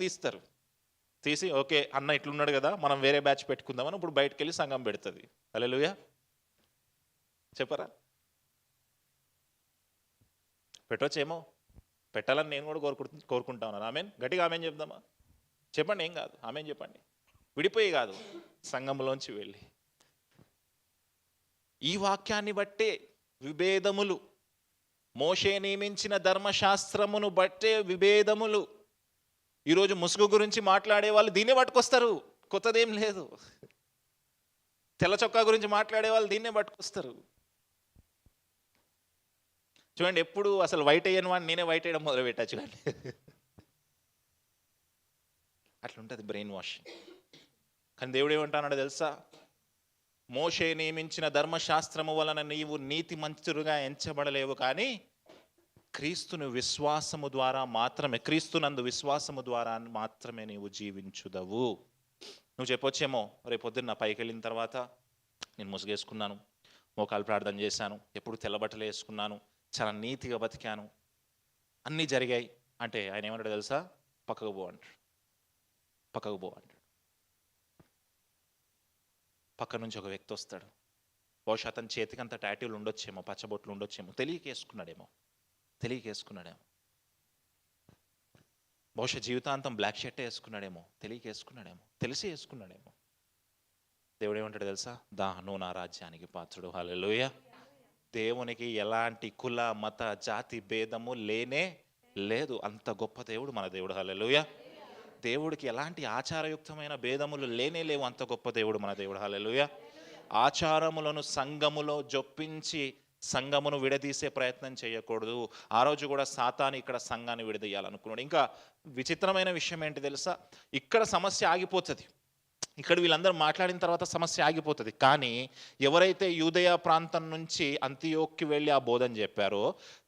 తీసి ఓకే అన్న ఇట్లున్నాడు కదా, మనం వేరే బ్యాచ్ పెట్టుకుందామని ఇప్పుడు బయటకు వెళ్ళి సంఘం పెడుతుంది. హల్లెలూయా. చెప్పరా? పెట్టవచ్చేమో, పెట్టాలని నేను కూడా కోరుకుంటా ఉన్నాను. ఆమెన్. గట్టిగా ఆమెన్ చెప్దామా? చెప్పండి, ఏం కాదు, ఆమెన్ చెప్పండి. విడిపోయి కాదు, సంఘంలోంచి వెళ్ళి. ఈ వాక్యాన్ని బట్టే విభేదములు, మోషే నియమించిన ధర్మశాస్త్రమును బట్టే విభేదములు. ఈరోజు ముసుగు గురించి మాట్లాడే వాళ్ళు దీన్నే పట్టుకొస్తారు, కొత్తదేం లేదు. తెల్ల చొక్కా గురించి మాట్లాడే వాళ్ళు దీన్నే పట్టుకొస్తారు. చూడండి, ఎప్పుడు అసలు వైట్ అయ్యని వాడిని నేనే వైట్ వేయడం మొదలుపెట్టా. చూడండి, అట్లుంటుంది బ్రెయిన్ వాషింగ్. కానీ దేవుడు ఏమంటున్నాడో తెలుసా? మోషే నియమించిన ధర్మశాస్త్రము వలన నీవు నీతిమంతుడుగా ఎంచబడలేవు, కానీ క్రీస్తుని విశ్వాసము ద్వారా మాత్రమే, క్రీస్తునందు విశ్వాసము ద్వారా మాత్రమే నీవు జీవించుదవు. నువ్వు చెప్పొచ్చేమో, రేపు పొద్దున్న పైకి వెళ్ళిన తర్వాత నేను ముసుగేసుకున్నాను, మోకాలు ప్రార్థన చేశాను, ఎప్పుడు తెల్లబట్టలు వేసుకున్నాను, చాలా నీతిగా బతికాను, అన్నీ జరిగాయి అంటే ఆయన ఏమంటాడు తెలుసా? పక్కకు పో అంటాడు. పక్కకు పో అంటాడు. పక్క నుంచి ఒక వ్యక్తి వస్తాడు. బహుశా అతని చేతికి అంత టాటూలు ఉండొచ్చేమో, పచ్చబొట్లు ఉండొచ్చేమో, తెలియకేసుకున్నాడేమో. బహుశా జీవితాంతం బ్లాక్ షర్ట్ వేసుకున్నాడేమో, తెలియకేసుకున్నాడేమో, తెలిసి వేసుకున్నాడేమో. దేవుడు ఏమంటాడు తెలుసా? దా, నువ్వు నా రాజ్యానికి పాత్రుడు. హల్లెలూయా. దేవునికి ఎలాంటి కుల మత జాతి భేదము లేనే లేదు. అంత గొప్ప దేవుడు మన దేవుడు. హల్లెలూయా. దేవుడికి ఎలాంటి ఆచారయుక్తమైన భేదములు లేనే లేవు. అంత గొప్ప దేవుడు మన దేవుడు. హల్లెలూయా. ఆచారములను సంఘములో జొప్పించి సంఘమును విడదీసే ప్రయత్నం చేయకూడదు. ఆ రోజు కూడా సాతాను ఇక్కడ సంఘాన్ని విడదీయాలనుకున్నాడు. ఇంకా విచిత్రమైన విషయం ఏంటి తెలుసా? ఇక్కడ సమస్య ఆగిపోతుంది. ఇక్కడ వీళ్ళందరూ మాట్లాడిన తర్వాత సమస్య ఆగిపోతుంది. కానీ ఎవరైతే యూదయ ప్రాంతం నుంచి అంతియోక్కి వెళ్ళి ఆ బోధన చెప్పారో,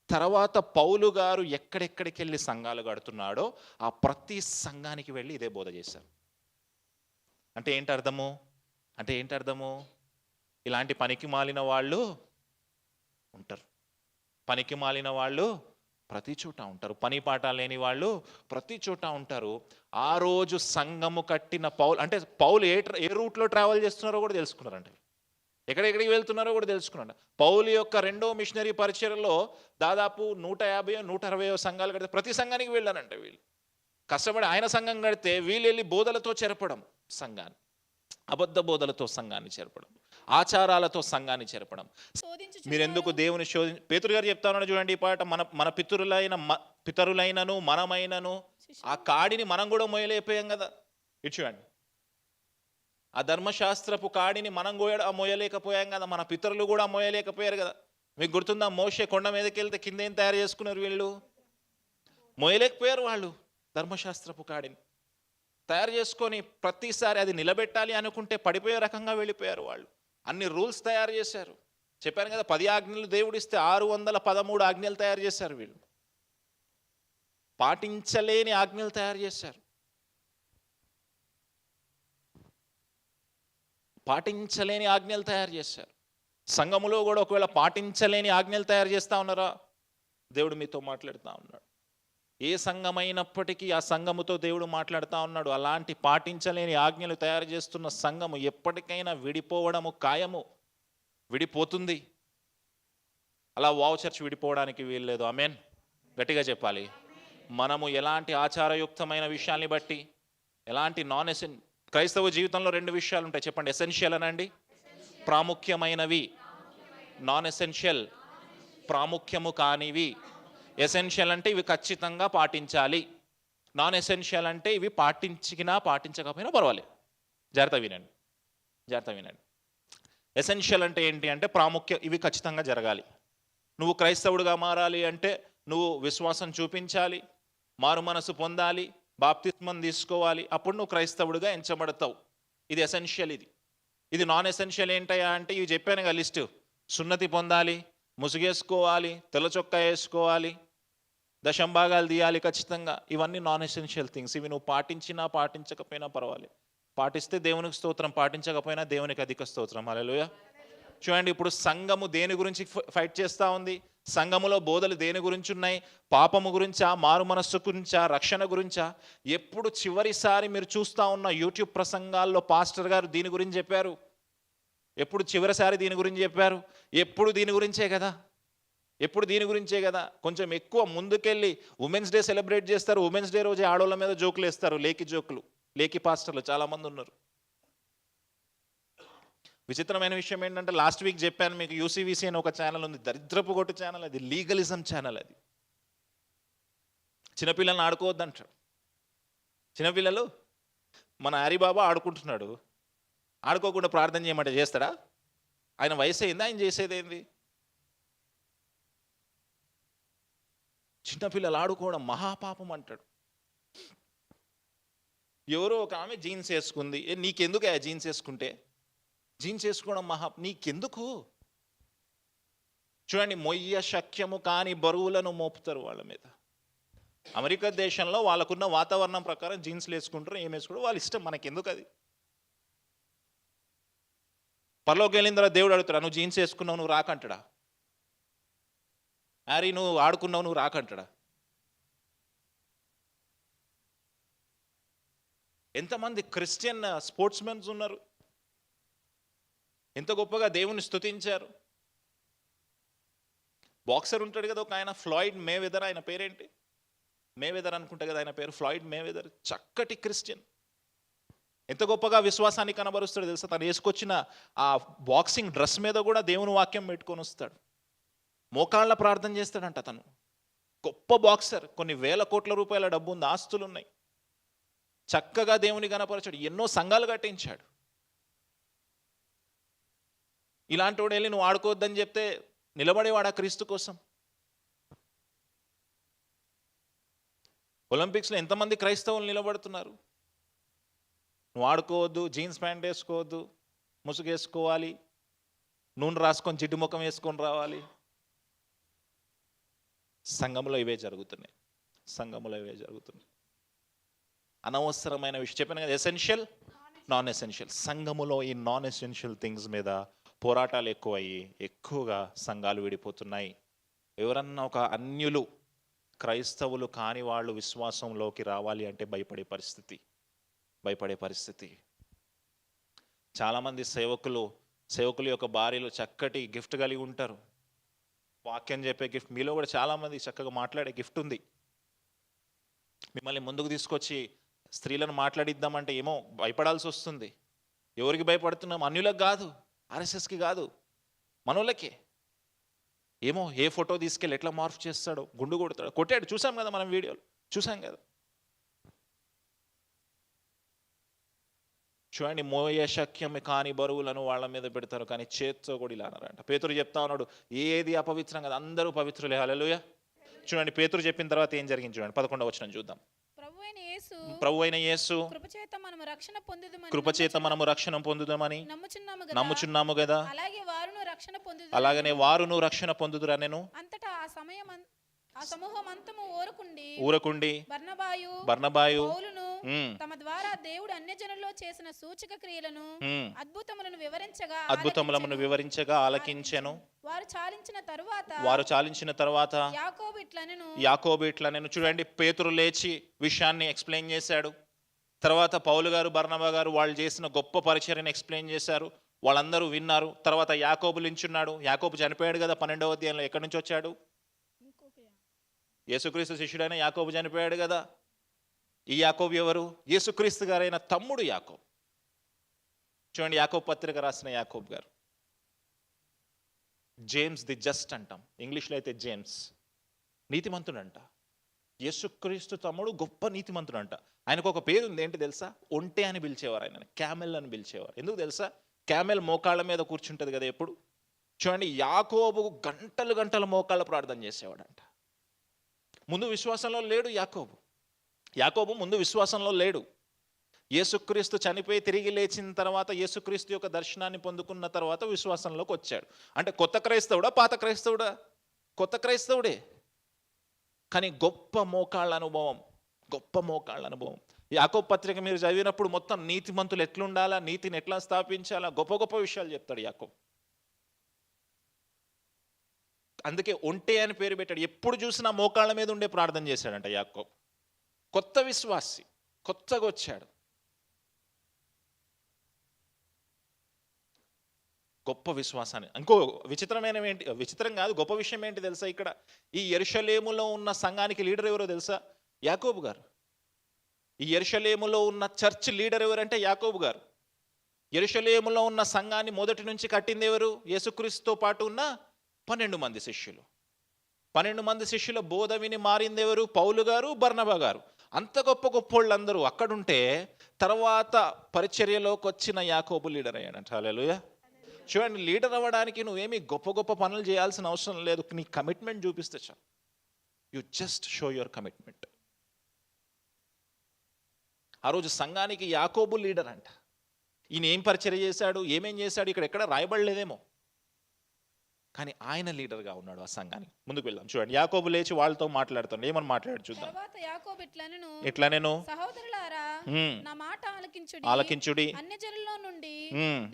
తర్వాత పౌలు గారు ఎక్కడెక్కడికి వెళ్ళి సంఘాలు కడుతున్నాడో ఆ ప్రతి సంఘానికి వెళ్ళి ఇదే బోధ చేశారు. అంటే ఏంటి అర్థము? ఇలాంటి పనికి మాలిన వాళ్ళు ఉంటారు. పనికి మాలిన వాళ్ళు ప్రతి చోట ఉంటారు. పని పాట లేని వాళ్ళు ప్రతి చోట ఉంటారు. ఆ రోజు సంఘము కట్టిన పౌలు ఏ రూట్లో ట్రావెల్ చేస్తున్నారో కూడా తెలుసుకున్నారంట. ఎక్కడెక్కడికి వెళ్తున్నారో కూడా తెలుసుకున్నాడు. పౌలు యొక్క రెండో మిషనరీ పరిచర్యలో దాదాపు 150-160 సంఘాలు కడితే ప్రతి సంఘానికి వెళ్ళారంట. వీళ్ళు కష్టపడి ఆయన సంఘం కడితే వీళ్ళు వెళ్ళి బోధలతో చెరపడం సంఘాన్ని, అబద్ధ బోధలతో సంఘాన్ని చెరపడం, ఆచారాలతో సంఘాన్ని చెరపడం. మీరెందుకు దేవుని పేతురు గారు చెప్తా ఉన్నాడు చూడండి ఈ పాట. మన పితరులైనను మనమైనను ఆ కాడిని మనం కూడా మోయలేకపోయాం కదా. ఇటు చూడండి, ఆ ధర్మశాస్త్రపు కాడిని మనం కూడా మోయలేకపోయాం కదా. మన పితరులు కూడా మోయలేకపోయారు కదా. మీకు గుర్తుందా? మోషే కొండ మీదకి వెళ్తే కింద ఏం తయారు చేసుకున్నారు వీళ్ళు? మోయలేకపోయారు వాళ్ళు. ధర్మశాస్త్రపు కాడిని తయారు చేసుకొని ప్రతిసారి అది నిలబెట్టాలి అనుకుంటే పడిపోయే రకంగా వెళ్ళిపోయారు వాళ్ళు. అన్ని రూల్స్ తయారు చేశారు. చెప్పాను కదా, 10 ఆజ్ఞలు దేవుడిస్తే 613 ఆజ్ఞలు తయారు చేశారు వీళ్ళు. పాటించలేని ఆజ్ఞలు తయారు చేశారు. పాటించలేని ఆజ్ఞలు తయారు చేశారు. సంఘములో కూడా ఒకవేళ పాటించలేని ఆజ్ఞలు తయారు చేస్తూ ఉన్నారా? దేవుడు మీతో మాట్లాడుతూ ఉన్నాడు. ఏ సంఘమైనప్పటికీ ఆ సంఘముతో దేవుడు మాట్లాడుతూ ఉన్నాడు. అలాంటి పాటించలేని ఆజ్ఞలు తయారు చేస్తున్న సంఘము ఎప్పటికైనా విడిపోవడము ఖాయము, విడిపోతుంది. అలా వావ్ చర్చ్ విడిపోవడానికి వీల్లేదు. ఆమేన్. గట్టిగా చెప్పాలి. మనము ఎలాంటి ఆచారయుక్తమైన విషయాల్ని బట్టి, ఎలాంటి క్రైస్తవ జీవితంలో 2 విషయాలు ఉంటాయి. చెప్పండి. ఎసెన్షియల్ అనండి, ప్రాముఖ్యమైనవి. నాన్ ఎసెన్షియల్, ప్రాముఖ్యము కానివి. ఎసెన్షియల్ అంటే ఇవి ఖచ్చితంగా పాటించాలి. నాన్ ఎసెన్షియల్ అంటే ఇవి పాటించకపోయినా పర్వాలేదు. జాగ్రత్త వినండి. ఎసెన్షియల్ అంటే ఏంటి అంటే ఇవి ఖచ్చితంగా జరగాలి. నువ్వు క్రైస్తవుడిగా మారాలి అంటే నువ్వు విశ్వాసం చూపించాలి, మారు మనసు పొందాలి, బాప్తిస్మం తీసుకోవాలి. అప్పుడు నువ్వు క్రైస్తవుడిగా ఎంచబడతావు. ఇది ఎసెన్షియల్. ఇది నాన్ ఎసెన్షియల్ ఏంటయ్యా అంటే ఇవి చెప్పానుగా లిస్టు. సున్నతి పొందాలి, ముసుగేసుకోవాలి, తెల్ల చొక్కా వేసుకోవాలి, దశంభాగాలు తీయాలి ఖచ్చితంగా. ఇవన్నీ నాన్ ఎసెన్షియల్ థింగ్స్. ఇవి నువ్వు పాటించకపోయినా పర్వాలేదు. పాటిస్తే దేవునికి స్తోత్రం, పాటించకపోయినా దేవునికి అధిక స్తోత్రం. హల్లెలూయా. చూడండి, ఇప్పుడు సంఘము దేని గురించి ఫైట్ చేస్తూ ఉంది? సంఘములో బోధలు దేని గురించి ఉన్నాయి? పాపము గురించా, మారు మనస్సు గురించా, రక్షణ గురించా? ఎప్పుడు చివరిసారి మీరు చూస్తూ ఉన్న యూట్యూబ్ ప్రసంగాల్లో పాస్టర్ గారు దీని గురించి చెప్పారు? ఎప్పుడు చివరిసారి దీని గురించి చెప్పారు? ఎప్పుడు దీని గురించే కదా. కొంచెం ఎక్కువ ముందుకెళ్ళి ఉమెన్స్ డే సెలబ్రేట్ చేస్తారు. ఉమెన్స్ డే రోజే ఆడోళ్ళ మీద జోకులు వేస్తారు, లేకి పాస్టర్లు చాలామంది ఉన్నారు. విచిత్రమైన విషయం ఏంటంటే లాస్ట్ వీక్ చెప్పాను మీకు, యూసీవీసీ అని ఒక ఛానల్ ఉంది, దరిద్రపు కొట్టు ఛానల్. అది లీగలిజం ఛానల్. అది చిన్నపిల్లల్ని ఆడుకోవద్దంటాడు. చిన్నపిల్లలు మన హరిబాబా ఆడుకుంటున్నాడు, ఆడుకోకుండా ప్రార్థన చేయమంటే చేస్తాడా? ఆయన వయసు అయిందా? ఆయన చేసేది ఏంది? చిన్నపిల్లలు ఆడుకోవడం మహాపాపం అంటాడు. ఎవరో ఒక ఆమె జీన్స్ వేసుకుంది. నీకెందుకు ఆ జీన్స్ వేసుకుంటే? జీన్స్ వేసుకోవడం నీకెందుకు? చూడండి, మొయ్య శక్యము కాని బరువులను మోపుతారు వాళ్ళ మీద. అమెరికా దేశంలో వాళ్ళకున్న వాతావరణం ప్రకారం జీన్స్లు వేసుకుంటారు, ఏం వేసుకుంటారు వాళ్ళ ఇష్టం, మనకెందుకు అది? పరలోకి వెళ్ళిన తర్వాత దేవుడు అడుగుతాడు, నువ్వు జీన్స్ వేసుకున్నావు నువ్వు రాకంటాడా? హ్యారీ నువ్వు ఆడుకున్నావు నువ్వు రాకంటాడా? ఎంతమంది క్రిస్టియన్ స్పోర్ట్స్ మెన్స్ ఉన్నారు, ఎంత గొప్పగా దేవుని స్తుతించారు. బాక్సర్ ఉంటాడు కదా ఒక ఆయన, ఫ్లాయిడ్ మేవెదర్, ఆయన పేరేంటి? మేవెదర్ అనుకుంటా కదా ఆయన పేరు, ఫ్లాయిడ్ మేవెదర్. చక్కటి క్రిస్టియన్, ఎంత గొప్పగా విశ్వాసాన్ని కనబరుస్తాడు తెలుసా. తను వేసుకొచ్చిన ఆ బాక్సింగ్ డ్రెస్ మీద కూడా దేవుని వాక్యం పెట్టుకొని వస్తాడు, మోకాళ్ళ ప్రార్థన చేస్తాడంట. తను గొప్ప బాక్సర్, కొన్ని వేల కోట్ల రూపాయల డబ్బు ఉంది, ఆస్తులు ఉన్నాయి, చక్కగా దేవుని కనపరచాడు, ఎన్నో సంఘాలు కట్టించాడు. ఇలాంటి వాడు వెళ్ళి నువ్వు ఆడుకోవద్దని చెప్తే నిలబడేవాడా క్రీస్తు కోసం? ఒలింపిక్స్లో ఎంతమంది క్రైస్తవులు నిలబడుతున్నారు? నువ్వు ఆడుకోవద్దు, జీన్స్ ప్యాంట్ వేసుకోవద్దు, ముసుగేసుకోవాలి, నూనె రాసుకొని జిడ్డు ముఖం వేసుకొని రావాలి. సంఘంలో ఇవే జరుగుతున్నాయి, సంఘంలో ఇవే జరుగుతున్నాయి. అనవసరమైన విషయం చెప్పాను కదా, ఎసెన్షియల్ నాన్ ఎసెన్షియల్. సంఘములో ఈ నాన్ ఎసెన్షియల్ థింగ్స్ మీద పోరాటాలు ఎక్కువయ్యి ఎక్కువగా సంఘాలు విడిపోతున్నాయి. ఎవరన్నా ఒక అన్యులు క్రైస్తవులు కాని వాళ్ళు విశ్వాసంలోకి రావాలి అంటే భయపడే పరిస్థితి. చాలామంది సేవకుల యొక్క భార్యలు చక్కటి గిఫ్ట్ కలిగి ఉంటారు, వాక్యం చెప్పే గిఫ్ట్. మీలో కూడా చాలామంది చక్కగా మాట్లాడే గిఫ్ట్ ఉంది. మిమ్మల్ని ముందుకు తీసుకొచ్చి స్త్రీలను మాట్లాడిద్దామంటే ఏమో భయపడాల్సి వస్తుంది. ఎవరికి భయపడుతున్నాం? అన్యులకు కాదు, ఆర్ఎస్ఎస్కి కాదు, మనోళ్ళకే. ఏమో ఏ ఫోటో తీసుకెళ్ళి ఎట్లా మార్పు చేస్తాడో, గుండు కొడతాడో, కొట్టాడు, చూసాం కదా మనం వీడియోలు, చూసాం కదా. చూడండి, మోయ శక్యం కాని బరువులను వాళ్ళ మీద పెడతారు కానీ చేత్తో కూడా ఇలా అన్నారంట. పేతురు చెప్తా ఉన్నాడు, ఏది అపవిత్రం కదా, అందరూ పవిత్రులే. హల్లెలూయా. చూడండి, పేతురు చెప్పిన తర్వాత ఏం జరిగింది చూడండి, 11వ వచనం చూద్దాం. ప్రభు అయిన యేసు కృపచేత మనము రక్షణ పొందుదామని నమ్ముచున్నాము కదా, అలాగనే వారును రక్షణ పొందుదురనెను. అంతటా ఆ సమూహమంతము ఊరకుండి బర్నబాయు తమ ద్వారా దేవుడు అన్యజనుల్లో చేసిన సూచక క్రియలను అద్భుతములను వివరించగా ఆలకించెను. వారు చాలించిన తరువాత యాకోబు ఇట్లనెను. చూడండి, పేతురు లేచి విషయాన్ని ఎక్స్ప్లెయిన్ చేశాడు. తర్వాత పౌలు గారు, బర్నబా గారు వాళ్ళు చేసిన గొప్ప పరిచర్యను ఎక్స్ప్లెయిన్ చేశారు. వాళ్ళందరూ విన్నారు. తర్వాత యాకోబు లించున్నాడు. యాకోబు చనిపోయాడు కదా 12వ అధ్యాయంలో. ఎక్కడి నుంచి వచ్చాడు? యేసుక్రీస్తు శిష్యుడైన యాకోబు చనిపోయాడు కదా. ఈ యాకోబు ఎవరు? యేసుక్రీస్తు గారైన తమ్ముడు యాకోబు. చూడండి, యాకోబు పత్రిక రాసిన యాకోబు గారు. జేమ్స్ ది జస్ట్ అంటాం, ఇంగ్లీష్లో అయితే జేమ్స్. నీతిమంతుడంట. యేసుక్రీస్తు తమ్ముడు గొప్ప నీతిమంతుడంట. ఆయనకు ఒక పేరు ఉంది, ఏంటి తెలుసా? ఒంటె అని పిలిచేవారు ఆయన, క్యామెల్ అని పిలిచేవారు. ఎందుకు తెలుసా? క్యామెల్ మోకాళ్ళ మీద కూర్చుంటుంది కదా ఎప్పుడు. చూడండి, యాకోబు గంటలు గంటలు మోకాళ్ళ ప్రార్థన చేసేవాడంట. ముందు విశ్వాసంలో లేడు యాకోబు ముందు విశ్వాసంలో లేడు. యేసుక్రీస్తు చనిపోయి తిరిగి లేచిన తర్వాత, యేసుక్రీస్తు యొక్క దర్శనాన్ని పొందుకున్న తర్వాత విశ్వాసంలోకి వచ్చాడు. అంటే కొత్త క్రైస్తవుడా పాత క్రైస్తవుడా? కొత్త క్రైస్తవుడే, కానీ గొప్ప మోకాళ్ళ అనుభవం. యాకోబు పత్రిక మీరు చదివినప్పుడు మొత్తం నీతిమంతులు ఎట్లుండాలా, నీతిని ఎట్లా స్థాపించాలా, గొప్ప గొప్ప విషయాలు చెప్తాడు యాకోబు. అందుకే ఒంటె అని పేరు పెట్టాడు. ఎప్పుడు చూసినా మోకాళ్ళ మీద ఉండే ప్రార్థన చేశాడంట యాకోబు. కొత్త విశ్వాసి, కొత్తగా వచ్చాడు. గొప్ప విశ్వాసాన్ని. ఇంకో విచిత్రం కాదు, గొప్ప విషయం ఏంటి తెలుసా? ఇక్కడ ఈ యెరూషలేములో ఉన్న సంఘానికి లీడర్ ఎవరో తెలుసా? యాకోబు గారు. ఈ యెరూషలేములో ఉన్న చర్చ్ లీడర్ ఎవరంటే యాకోబు గారు. యెరూషలేములో ఉన్న సంఘాన్ని మొదటి నుంచి కట్టింది ఎవరు? యేసుక్రీస్తుతో పాటు ఉన్న 12 మంది శిష్యులు. 12 మంది శిష్యుల బోధ విని మారింది ఎవరు? పౌలు గారు, బర్నబా గారు. అంత గొప్ప వాళ్ళందరూ అక్కడుంటే తర్వాత పరిచర్యలోకి వచ్చిన యాకోబు లీడర్ అయ్యాడంట. హల్లెలూయా. చూడండి, లీడర్ అవ్వడానికి నువ్వేమీ గొప్ప పనులు చేయాల్సిన అవసరం లేదు. నీ కమిట్మెంట్ చూపిస్తే చాలు. You just show your commitment. ఆ రోజు సంఘానికి యాకోబు లీడర్ అంట. ఈయన ఏం పరిచర్య చేశాడు, ఏమేం చేశాడు ఇక్కడ ఎక్కడ రాయబడలేదేమో, కానీ ఆయన లీడర్గా ఉన్నాడు ఆ సంఘానికి. ముందుకు వెళ్దాం. చూడండి, యాకోబు లేచి వాళ్ళతో మాట్లాడుతాడు. ఏమని మాట్లాడు చూద్దాం. తరువాత యాకోబు ఇట్లనెను, ఎట్లా నేను సహోదరులారా నా మాట ఆలకించుడి. అన్యజనుల్లో నుండి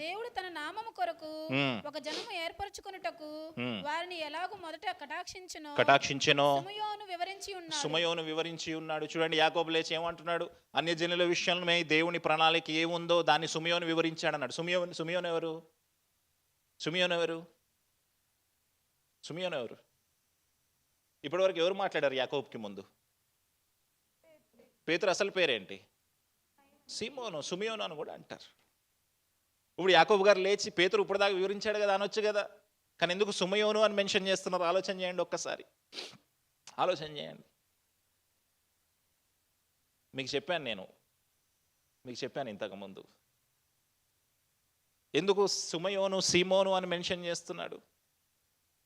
దేవుడు తన నామము కొరకు ఒక జనము ఏర్పరచుకొనుటకు వారిని ఎలాగూ మొదట కటాక్షించెనో సుమయోను వివరించి ఉన్నాడు. చూడండి, యాకోబు లేచి ఏమంటున్నాడు, అన్యజనుల విషయంలో దేవుని ప్రణాళిక ఏముందో దాన్ని సుమయోను వివరించాడు అన్నాడు. సుమయోను ఎవరు? సుమయోను ఎవరు? ఇప్పటివరకు ఎవరు మాట్లాడారు యాకోబుకి ముందు? పేతురు అసలు పేరేంటి? సీమోను. సుమయోను అని కూడా అంటారు. ఇప్పుడు యాకోబు గారు లేచి పేతురు ఇప్పటిదాకా వివరించాడు కదా అనొచ్చు కదా, కానీ ఎందుకు సుమయోను అని మెన్షన్ చేస్తున్నారు? ఆలోచన చేయండి, ఒక్కసారి ఆలోచన చేయండి. మీకు చెప్పాను ఇంతకుముందు ఎందుకు సుమయోను సీమోను అని మెన్షన్ చేస్తున్నాడు.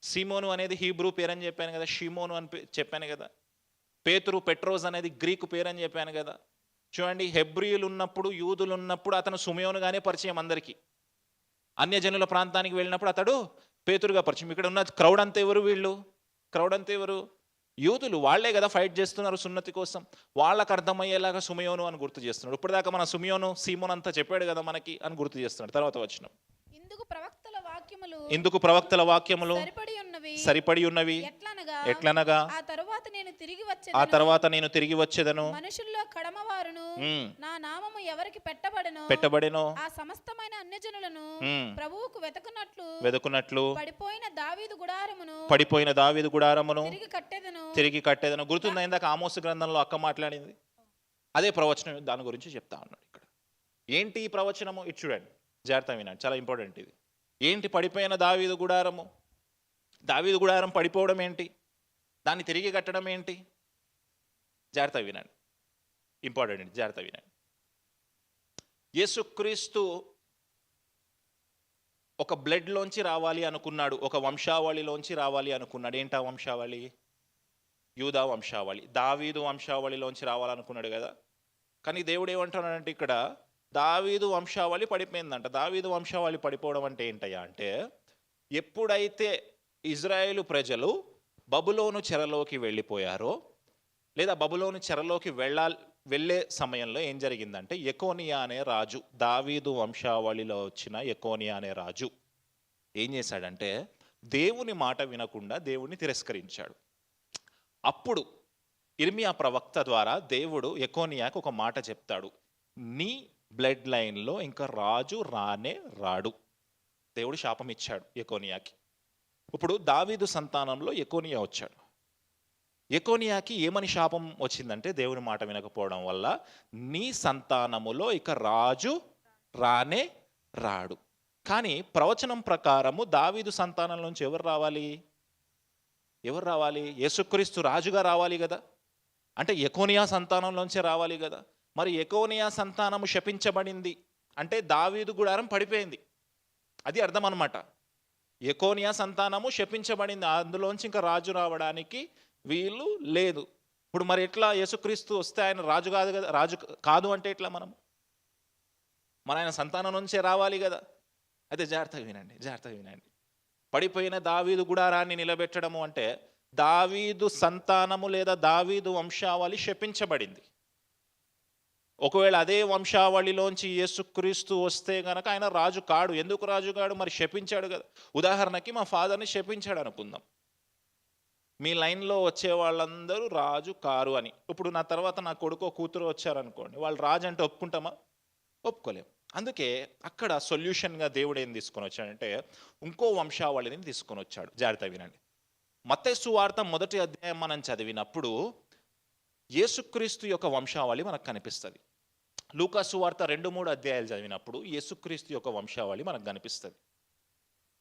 సీమోను అనేది హీబ్రూ పేరు అని చెప్పాను కదా, షీమోను అని చెప్పాను కదా. పేతురు పెట్రోస్ అనేది గ్రీకు పేరు అని చెప్పాను కదా. చూడండి, హెబ్రీయులు ఉన్నప్పుడు, యూదులు ఉన్నప్పుడు అతను సుమయోనుగానే పరిచయం అందరికీ. అన్యజనుల ప్రాంతానికి వెళ్ళినప్పుడు అతడు పేతురుగా పరిచయం. ఇక్కడ ఉన్న క్రౌడ్ అంతా ఎవరు? యూదులు. వాళ్లే కదా ఫైట్ చేస్తున్నారు సున్నతి కోసం. వాళ్ళకు అర్థమయ్యేలాగా సుమయోను అని గుర్తు చేస్తున్నాడు. ఇప్పటిదాకా మన సుమయోను సీమోను అంతా చెప్పాడు కదా మనకి అని గుర్తు చేస్తున్నాడు. తర్వాత వచనం, ఇందుకు ప్రవక్తల వాక్యములు సరిపడి ఉన్నవి ఎట్లనగా ఆ తరువాత నేను తిరిగి వచ్చేదను, మనుషుల్లో కడమవారును నా నామము ఎవరికి పెట్టబడెనో ఆ సమస్తమైన అన్యజనులను ప్రభువుకు వెదకునట్లు పడిపోయిన దావీదు గుడారమును తిరిగి కట్టేదను. గుర్తుందా ఇందాక ఆమోసు గ్రంథంలో అక్క మాట్లాడింది? అదే ప్రవచనం, దాని గురించి చెప్తా ఉన్నాడు ఇక్కడ. ఏంటి ఈ ప్రవచనము? ఇటు చూడండి, జాగ్రత్త వినండి, చాలా ఇంపార్టెంట్ ఇది. ఏంటి పడిపోయిన దావీదు గుడారము? దావీదు గుడారం పడిపోవడం ఏంటి? దాన్ని తిరిగి కట్టడం ఏంటి? జాగ్రత్త వినండి, ఇంపార్టెంట్, జాగ్రత్త వినండి. యేసుక్రీస్తు ఒక బ్లడ్లోంచి రావాలి అనుకున్నాడు, ఒక వంశావళిలోంచి రావాలి అనుకున్నాడు. ఏంటా వంశావళి? యూదా వంశావళి, దావీదు వంశావళిలోంచి రావాలనుకున్నాడు కదా. కానీ దేవుడు ఏమంటున్నాడంటే ఇక్కడ దావీదు వంశావళి పడిపోయిందంట. దావీదు వంశావళి పడిపోవడం అంటే ఏంటయ్యా అంటే, ఎప్పుడైతే ఇజ్రాయేలు ప్రజలు బబులోను చెరలోకి వెళ్ళిపోయారో, లేదా బబులోను చెరలోకి వెళ్ళే సమయంలో ఏం జరిగిందంటే, యెకోనియా అనే రాజు, దావీదు వంశావళిలో వచ్చిన యెకోనియా అనే రాజు ఏం చేశాడంటే, దేవుని మాట వినకుండా దేవుణ్ణి తిరస్కరించాడు. అప్పుడు ఇర్మియా ప్రవక్త ద్వారా దేవుడు యెకోనియాకు ఒక మాట చెప్తాడు, నీ బ్లడ్ లైన్లో ఇంకా రాజు రాడు. దేవుడు శాపం ఇచ్చాడు యెకోనియాకి. ఇప్పుడు దావీదు సంతానంలో యెకోనియా వచ్చాడు. యెకోనియాకి ఏమని శాపం వచ్చిందంటే, దేవుని మాట వినకపోవడం వల్ల నీ సంతానములో ఇక రాజు రాడు. కానీ ప్రవచనం ప్రకారము దావీదు సంతానం నుంచి ఎవరు రావాలి? యేసుక్రీస్తు రాజుగా రావాలి కదా. అంటే యెకోనియా సంతానంలోంచే రావాలి కదా. మరి యెకోనియా సంతానము శపించబడింది అంటే దావీదు గుడారం పడిపోయింది, అది అర్థం అన్నమాట. యెకోనియా సంతానము శపించబడింది, అందులోంచి ఇంకా రాజు రావడానికి వీలు లేదు. ఇప్పుడు మరి ఎట్లా యేసుక్రీస్తు వస్తే ఆయన రాజు కాదు కదా? రాజు కాదు అంటే ఎట్లా? మన ఆయన సంతానం నుంచే రావాలి కదా. అయితే జాగ్రత్తగా వినండి. పడిపోయిన దావీదు గుడారాన్ని నిలబెట్టడము అంటే దావీదు సంతానము లేదా దావీదు వంశావళి శపించబడింది. ఒకవేళ అదే వంశావళిలోంచి యేసుక్రీస్తు వస్తే గనక ఆయన రాజు కాడు. ఎందుకు రాజు కాడు? మరి శపించాడు కదా. ఉదాహరణకి మా ఫాదర్ని శపించాడు అనుకుందాం, మీ లైన్లో వచ్చే వాళ్ళందరూ రాజు కారు అని. ఇప్పుడు నా తర్వాత నా కొడుకో కూతురు వచ్చారనుకోండి, వాళ్ళు రాజు అంటే ఒప్పుకుంటామా? ఒప్పుకోలేం. అందుకే అక్కడ సొల్యూషన్గా దేవుడు ఏం తీసుకొని వచ్చాడంటే, ఇంకో వంశావళిని తీసుకొని వచ్చాడు. జాగ్రత్త వినండి. మత్తయి సువార్త 1వ అధ్యాయం మనం చదివినప్పుడు యేసుక్రీస్తు యొక్క వంశావళి మనకు కనిపిస్తుంది. లూకా సువార్త 2-3 అధ్యాయాలు చదివినప్పుడు యేసుక్రీస్తు యొక్క వంశావళి మనకు కనిపిస్తుంది.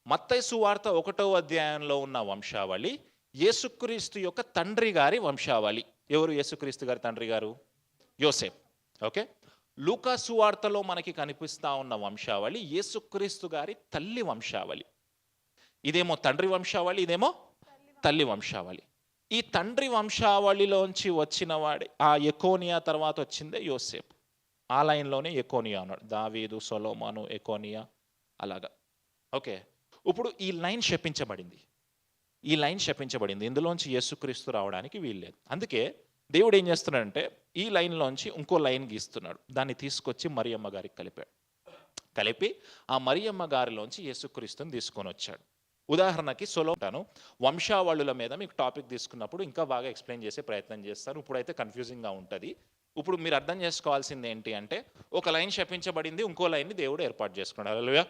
మత్తయి సువార్త 1వ అధ్యాయంలో ఉన్న వంశావళి యేసుక్రీస్తు యొక్క తండ్రి గారి వంశావళి. ఎవరు యేసుక్రీస్తు గారి తండ్రి గారు? యోసేపు. ఓకే. లూకా సువార్తలో మనకి కనిపిస్తా ఉన్న వంశావళి యేసుక్రీస్తు గారి తల్లి వంశావళి. ఇదేమో తండ్రి వంశావళి, ఇదేమో తల్లి వంశావళి. ఈ తండ్రి వంశావళిలోంచి వచ్చిన వాడే ఆ యెకోనియా తర్వాత వచ్చిందే యోసేపు. ఆ లైన్లోనే ఎకోనియా ఉన్నాడు. దావీదు, సొలొమోను, ఎకోనియా అలాగా. ఓకే, ఇప్పుడు ఈ లైన్ శపించబడింది. ఇందులోంచి యేసుక్రీస్తు రావడానికి వీల్లేదు. అందుకే దేవుడు ఏం చేస్తున్నాడంటే ఈ లైన్లోంచి ఇంకో లైన్ గీస్తున్నాడు. దాన్ని తీసుకొచ్చి మరియమ్మ గారికి కలిపి ఆ మరియమ్మ గారిలోంచి యేసుక్రీస్తుని తీసుకొని వచ్చాడు. ఉదాహరణకి సొలొమోను వంశావళుల మీద మీకు టాపిక్ తీసుకున్నప్పుడు ఇంకా బాగా ఎక్స్ప్లెయిన్ చేసే ప్రయత్నం చేస్తాను. ఇప్పుడైతే కన్ఫ్యూజింగ్గా ఉంటుంది. ఇప్పుడు మీరు అర్థం చేసుకోవాల్సింది ఏంటి అంటే ఒక లైన్ శపించబడింది, ఇంకో లైన్ని దేవుడు ఏర్పాటు చేసుకున్నాడు. హల్లెలూయా.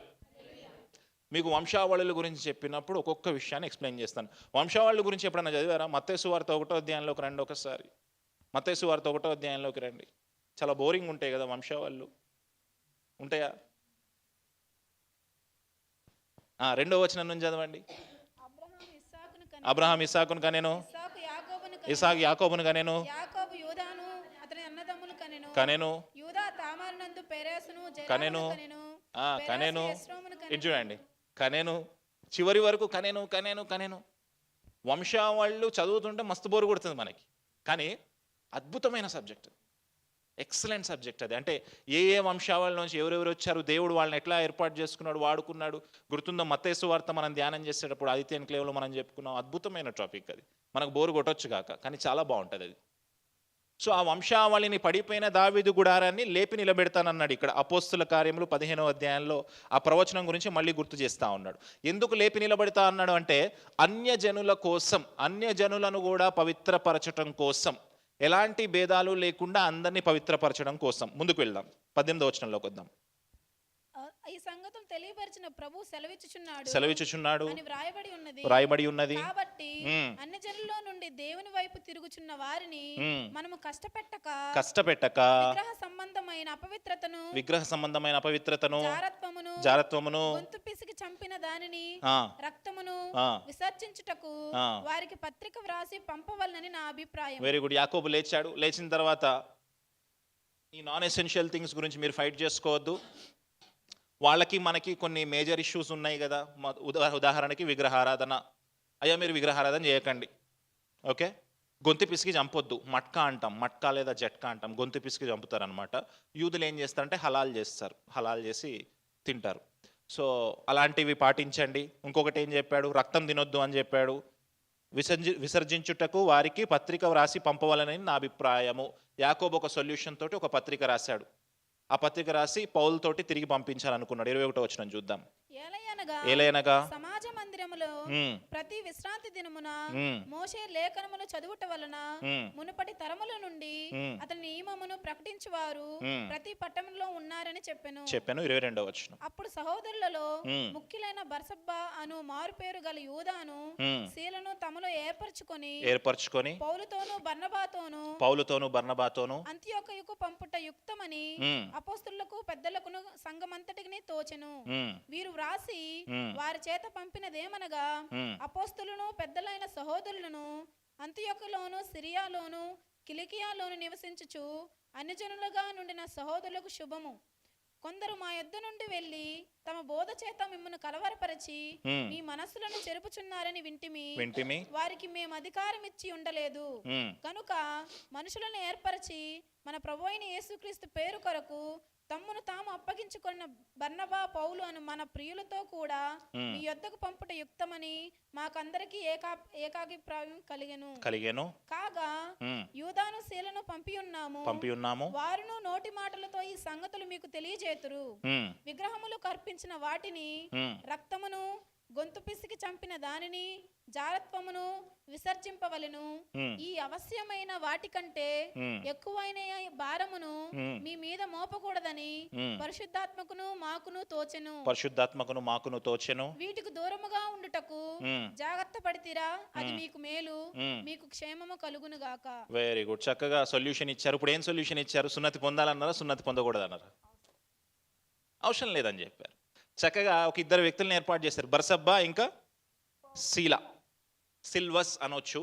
మీకు వంశావళుల గురించి చెప్పినప్పుడు ఒక్కొక్క విషయాన్ని ఎక్స్ప్లెయిన్ చేస్తాను. వంశావళుల గురించి ఎప్పుడైనా చదివారా? మత్తయి సువార్త 1వ అధ్యాయంలోకి రండి ఒకసారి. మత్తయి సువార్త 1వ అధ్యాయంలోకి రండి. చాలా బోరింగ్ ఉంటాయి కదా వంశావళులు, ఉంటాయా? 2వ వచనం నుంచి చదవండి. అబ్రహాం ఇస్సాకును కనెను, ఇస్సాకు యాకోబును కనెను, యాకోబు యూదాను అతని అన్నదమ్ములు కనెను, యూదా తామారునందు పెరేసును కనెను, కనెను. ఇది చూడండి, కనెను చివరి వరకు కనెను. వంశావళులు చదువుతుంటే మస్తు బోరు కొడుతుంది మనకి, కానీ అద్భుతమైన సబ్జెక్ట్, ఎక్సలెంట్ సబ్జెక్ట్ అది. అంటే ఏ వంశావళి నుంచి ఎవరెవరు వచ్చారు, దేవుడు వాళ్ళని ఎట్లా ఏర్పాటు చేసుకున్నాడు, వాడుకున్నాడు. గుర్తుందో మత్తయి సువార్త మనం ధ్యానం చేసేటప్పుడు ఆదిత్య ఎన్క్లేవ్లో మనం చెప్పుకున్నాం. అద్భుతమైన టాపిక్ అది, మనకు బోరు కొట్టొచ్చు కాక, కానీ చాలా బాగుంటుంది అది. సో ఆ వంశావళిని పడిపోయిన దావీదు గుడారాన్ని లేపి నిలబెడతానన్నాడు. ఇక్కడ అపోస్తుల కార్యములు 15వ అధ్యాయంలో ఆ ప్రవచనం గురించి మళ్ళీ గుర్తు చేస్తూ ఉన్నాడు. ఎందుకు లేపి నిలబెడతా అన్నాడు అంటే అన్యజనుల కోసం, అన్యజనులను కూడా పవిత్రపరచడం కోసం, ఎలాంటి భేదాలు లేకుండా అందరినీ పవిత్రపరచడం కోసం. ముందుకు వెళ్దాం, 18వ వచనంలోకి వద్దాం. ఈ సంగతులు తెలియపరిచిన ప్రభు సెలవిచ్చుచున్నాడు అని వ్రాయబడి ఉన్నది. కాబట్టి అన్ని జనుల్లో నుండి దేవుని వైపు తిరుగుచున్న వారిని మనము కష్టపెట్టక విగ్రహ సంబంధమైన అపవిత్రతను జారత్వమును గొంతు పిసికి చంపిన దానిని రక్తమును విసర్జించుటకు వారికి పత్రిక వ్రాసి పంపవలనని నా అభిప్రాయం. Very good. యాకోబు లేచాడు. లేచిన తర్వాత ఈ నాన్ ఎసెన్షియల్ థింగ్స్ గురించి మీరు ఫైట్ చేసుకోవద్దు. వాళ్ళకి మనకి కొన్ని మేజర్ ఇష్యూస్ ఉన్నాయి కదా. ఉదాహరణకి విగ్రహారాధన. అయ్యా మీరు విగ్రహారాధన చేయకండి, ఓకే. గొంతు పిసికి చంపొద్దు. మట్కా లేదా జట్కా అంటాం, గొంతు పిసికి చంపుతారనమాట. యూదులు ఏం చేస్తారంటే హలాల్ చేసి తింటారు. సో అలాంటివి పాటించండి. ఇంకొకటి ఏం చెప్పాడు, రక్తం తినొద్దు అని చెప్పాడు. విసర్జించుటకు వారికి పత్రిక వ్రాసి పంపవాలని నా అభిప్రాయము. యాకోబు ఒక సొల్యూషన్ తోటి ఒక పత్రిక రాశాడు. ఆ పత్రిక రాసి పౌలుతోటి తిరిగి పంపించాలనుకున్నాడు. 21వ వచనం చూద్దాం. ఏలయనగా సమాజ మందిరములో ప్రతి విశ్రాంతి దినమున మోషే లేఖనములు చదువుట వలన మునుపటి తరముల నుండి అతని నియమమును ప్రకటించువారు ప్రతి పట్టణంలో ఉన్నారని చెప్పెను. 22వ వచనం. అప్పుడు సహోదరులలో ముఖ్యులైన బర్సబ్బా అను మారు పేరు గల యూదాను శీలను తమలో ఏర్పరచుకొని పౌలుతోను బర్నబాతోను అంతియొకయుకు పంపుట యుక్తమని అపోస్తలులకు పెద్దలకును సంఘమంతటికి తోచెను. వీరు వ్రాసి వారి చేత పంపినదేమనగా అపోస్తలును పెద్దలైన సహోదరులను అంతియొకలోను సిరియాలోను కిలికియాలోను నివసించుచు అన్యజనులుగా నుండిన సహోదరులకు శుభము. కొందరు మా యొద్ద నుండి వెళ్ళి తమ బోధ చేత మిమ్మల్ని కలవరపరిచి మీ మనస్సులను చెరుపుచున్నారని వింటిమి. వారికి మేము అధికారం ఇచ్చి ఉండలేదు కనుక మనుషులను ఏర్పరిచి మన ప్రభువైన యేసుక్రీస్తు పేరు కొరకు తమ్మును తాము అప్పగించుకున్న బర్నబా పౌలు అను మన ప్రియులతో కూడా మీ యొద్దకు పంపుట యుక్తమని మాకందరికి ఏకాభిప్రాయం కలిగెను. కాగా యూదాను శీలను పంపి ఉన్నాము. వారును నోటి మాటలతో ఈ సంగతులు మీకు తెలియజేతురు. విగ్రహములు కర్పించిన వాటిని, రక్తమును, గొంతు పిసికి చంపిన దానిని, జారత్వమును విసర్జింపవలెను. ఈ అవశ్యమైన వాటికంటే ఎక్కువైన భారమును మీ మీద మోపకూడదని పరిశుద్ధాత్మకును మాకును తోచెను. వీటికి దూరముగా ఉండుటకు జాగ్రత్త పడితిరా, అది మీకు మేలు, మీకు క్షేమము కలుగును గాక. Very good. చక్కగా సొల్యూషన్ ఇచ్చారు. ఇప్పుడు ఏం సొల్యూషన్ ఇచ్చారు? సున్నతి పొందాలన్నారా, సున్నతి పొందకూడదన్నారా? అవసరం లేదని చెప్పారు. చక్కగా ఒక ఇద్దరు వ్యక్తులను ఏర్పాటు చేశారు. బర్సబ్బా ఇంకా సీలా. సిల్వస్ అనొచ్చు,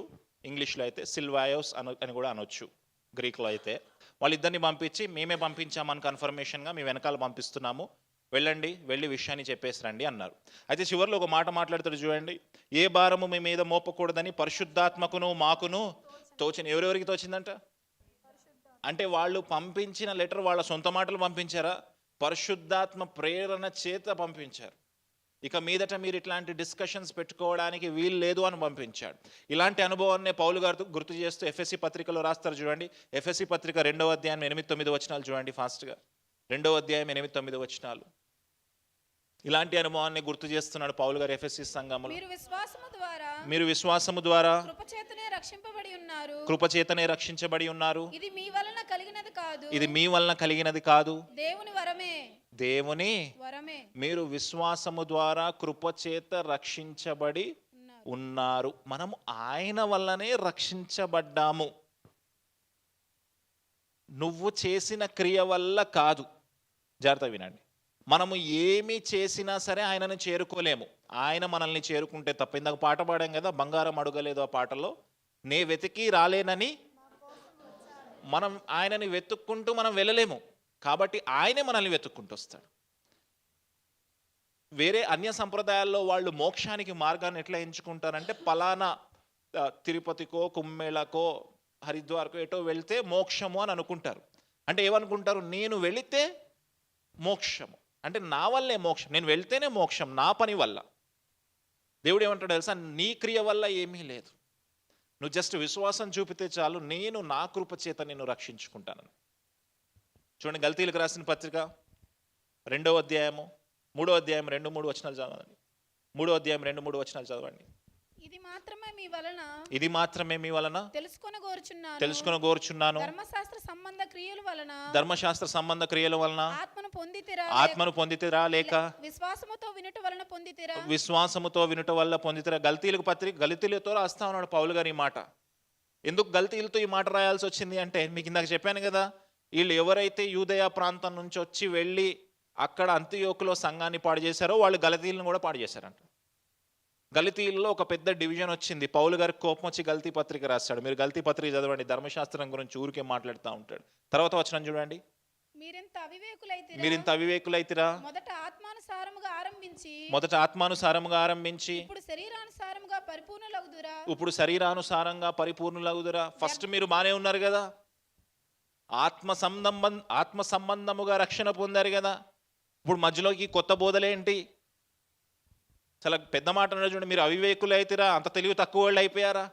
ఇంగ్లీష్లో అయితే సిల్వాయోస్ అని కూడా అనొచ్చు, గ్రీక్లో అయితే. వాళ్ళిద్దరిని పంపించి మేమే పంపించామని కన్ఫర్మేషన్గా మీ వెనకాల పంపిస్తున్నాము, వెళ్ళి విషయాన్ని చెప్పేసి రండి అన్నారు. అయితే చివరిలో ఒక మాట మాట్లాడుతాడు చూడండి. ఏ భారము మీ మీద మోపకూడదని పరిశుద్ధాత్మకును మాకును తోచిన. ఎవరెవరికి తోచిందంట? అంటే వాళ్ళు పంపించిన లెటర్ వాళ్ళ సొంత మాటలు పంపించారా? పరిశుద్ధాత్మ ప్రేరణ చేత పంపించారు. ఇక మీదట మీరు ఇట్లాంటి డిస్కషన్స్ పెట్టుకోవడానికి వీలు లేదు అని పంపించాడు. ఇలాంటి అనుభవాన్ని పౌలు గారు గుర్తు చేస్తూ ఎఫ్ఎస్సి పత్రికలో రాస్తారు చూడండి. ఎఫ్ఎస్సి పత్రిక 2వ అధ్యాయం 8-9 వచనాలు చూడండి ఫాస్ట్గా. 2వ అధ్యాయం 8-9 వచనాలు. ఇలాంటి అనుభవాన్ని గుర్తు చేస్తున్నాడు పౌలు గారు ఎఫెసీ సంఘములో. మీరు విశ్వాసము ద్వారా కృపచేతనే రక్షించబడి ఉన్నారు. ఇది మీ వలన కలిగినది కాదు, దేవుని వరమే. మీరు విశ్వాసము ద్వారా కృపచేత రక్షించబడి ఉన్నారు. మనము ఆయన వల్లనే రక్షించబడ్డాము. నువ్వు చేసిన క్రియ వల్ల కాదు. జాగ్రత్త వినండి. మనము ఏమి చేసినా సరే ఆయనను చేరుకోలేము. ఆయన మనల్ని చేరుకుంటే తప్ప. ఇందాక పాట పాడాం కదా, బంగారం అడగలేదు ఆ పాటలో. నే వెతికి రాలేనని మనం ఆయనని వెతుక్కుంటూ మనం వెళ్ళలేము. కాబట్టి ఆయనే మనల్ని వెతుక్కుంటూ వస్తాడు. వేరే అన్య సంప్రదాయాల్లో వాళ్ళు మోక్షానికి మార్గాన్ని ఎట్లా ఎంచుకుంటారంటే, పలానా తిరుపతికో కుమ్మేళకో హరిద్వార్కో ఎటో వెళ్తే మోక్షము అని అనుకుంటారు. అంటే ఏమనుకుంటారు? నేను వెళితే మోక్షము, అంటే నా వల్లే మోక్షం, నేను వెళ్తేనే మోక్షం, నా పని వల్ల. దేవుడు ఏమంటాడు తెలుసా? నీ క్రియ వల్ల ఏమీ లేదు, నువ్వు జస్ట్ విశ్వాసం చూపితే చాలు, నేను నా కృప చేత నిన్ను రక్షించుకుంటానని. చూడండి, గల్తీలకు రాసిన పత్రిక 2వ అధ్యాయము 3వ అధ్యాయం 2-3 వచనాలు చదవండి. 3వ అధ్యాయం 2-3 వచనాలు చదవండి. ఇది మాత్రమే మీ వలన తెలుసుకొనగోరుచున్నాను. ధర్మశాస్త్ర సంబంధ క్రియల వలన ఆత్మను పొందితిరా లేక విశ్వాసముతో వినుట వల్ల పొందితిరా. గల్తీలతో రాస్తా ఉన్నాడు పౌలు గారు ఈ మాట. ఎందుకు గల్తీలతో ఈ మాట రాయాల్సి వచ్చింది అంటే, మీకు ఇందాక చెప్పాను కదా, వీళ్ళు ఎవరైతే యూదయ ప్రాంతం నుంచి వచ్చి వెళ్ళి అక్కడ అంతియోకులో సంఘాన్ని పాడు చేశారో వాళ్ళు గలతీలను కూడా పాడు చేశారంట. గలతీల్లో ఒక పెద్ద డివిజన్ వచ్చింది. పౌలు గారికి కోపం వచ్చి గల్తీ పత్రిక రాస్తాడు. మీరు గల్తీ పత్రిక చదవండి. ధర్మశాస్త్రం గురించి ఊరికే మాట్లాడుతూ ఉంటాడు. తర్వాత వచనం చూడండి. మీరింత అవివేకులైతిరా, మొదట ఆత్మానుసారముగా ఆరంభించి ఇప్పుడు శరీరానుసారంగా పరిపూర్ణులగుదురా. ఫస్ట్ మీరు బానే ఉన్నారు కదా, ఆత్మ సంబంధముగా రక్షణ పొందారు కదా, ఇప్పుడు మధ్యలోకి కొత్త బోధలేంటి? చాలా పెద్ద మాట అన్నాడు చూడండి. మీరు అవివేకులు అయితేరా, అంత తెలివి తక్కువ వాళ్ళు అయిపోయారా?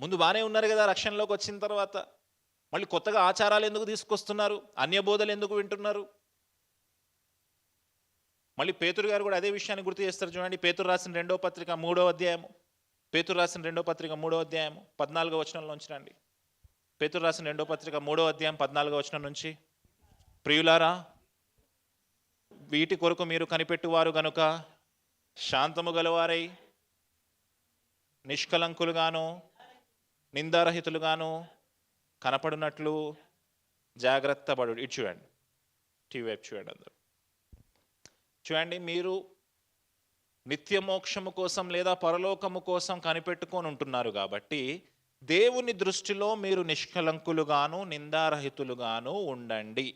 ముందు బాగానే ఉన్నారు కదా, రక్షణలోకి వచ్చిన తర్వాత మళ్ళీ కొత్తగా ఆచారాలు ఎందుకు తీసుకొస్తున్నారు? అన్య బోధలు ఎందుకు వింటున్నారు? మళ్ళీ పేతురు గారు కూడా అదే విషయాన్ని గుర్తు చేస్తారు చూడండి. పేతురు రాసిన 2వ పత్రిక 3వ అధ్యాయము. పేతురు రాసిన 2వ పత్రిక 3వ అధ్యాయము 14వ వచనంలో నుంచి రండి. పేతురు రాసిన 2వ పత్రిక 3వ అధ్యాయం 14వ వచనం నుంచి. ప్రియులారా, వీటి కొరకు మీరు కనిపెట్టువారు గనుక శాంతము గలవారై నిష్కలంకులుగాను నిందారహితులుగాను కనపడినట్లు జాగ్రత్త పడు. ఇటు చూడండి, టీవీ వైపు చూడండి. అందరూ చూడండి. మీరు నిత్యమోక్షము కోసం లేదా పరలోకము కోసం కనిపెట్టుకొని ఉంటున్నారు కాబట్టి దేవుని దృష్టిలో మీరు నిష్కలంకులుగాను నిందారహితులుగాను ఉండండి.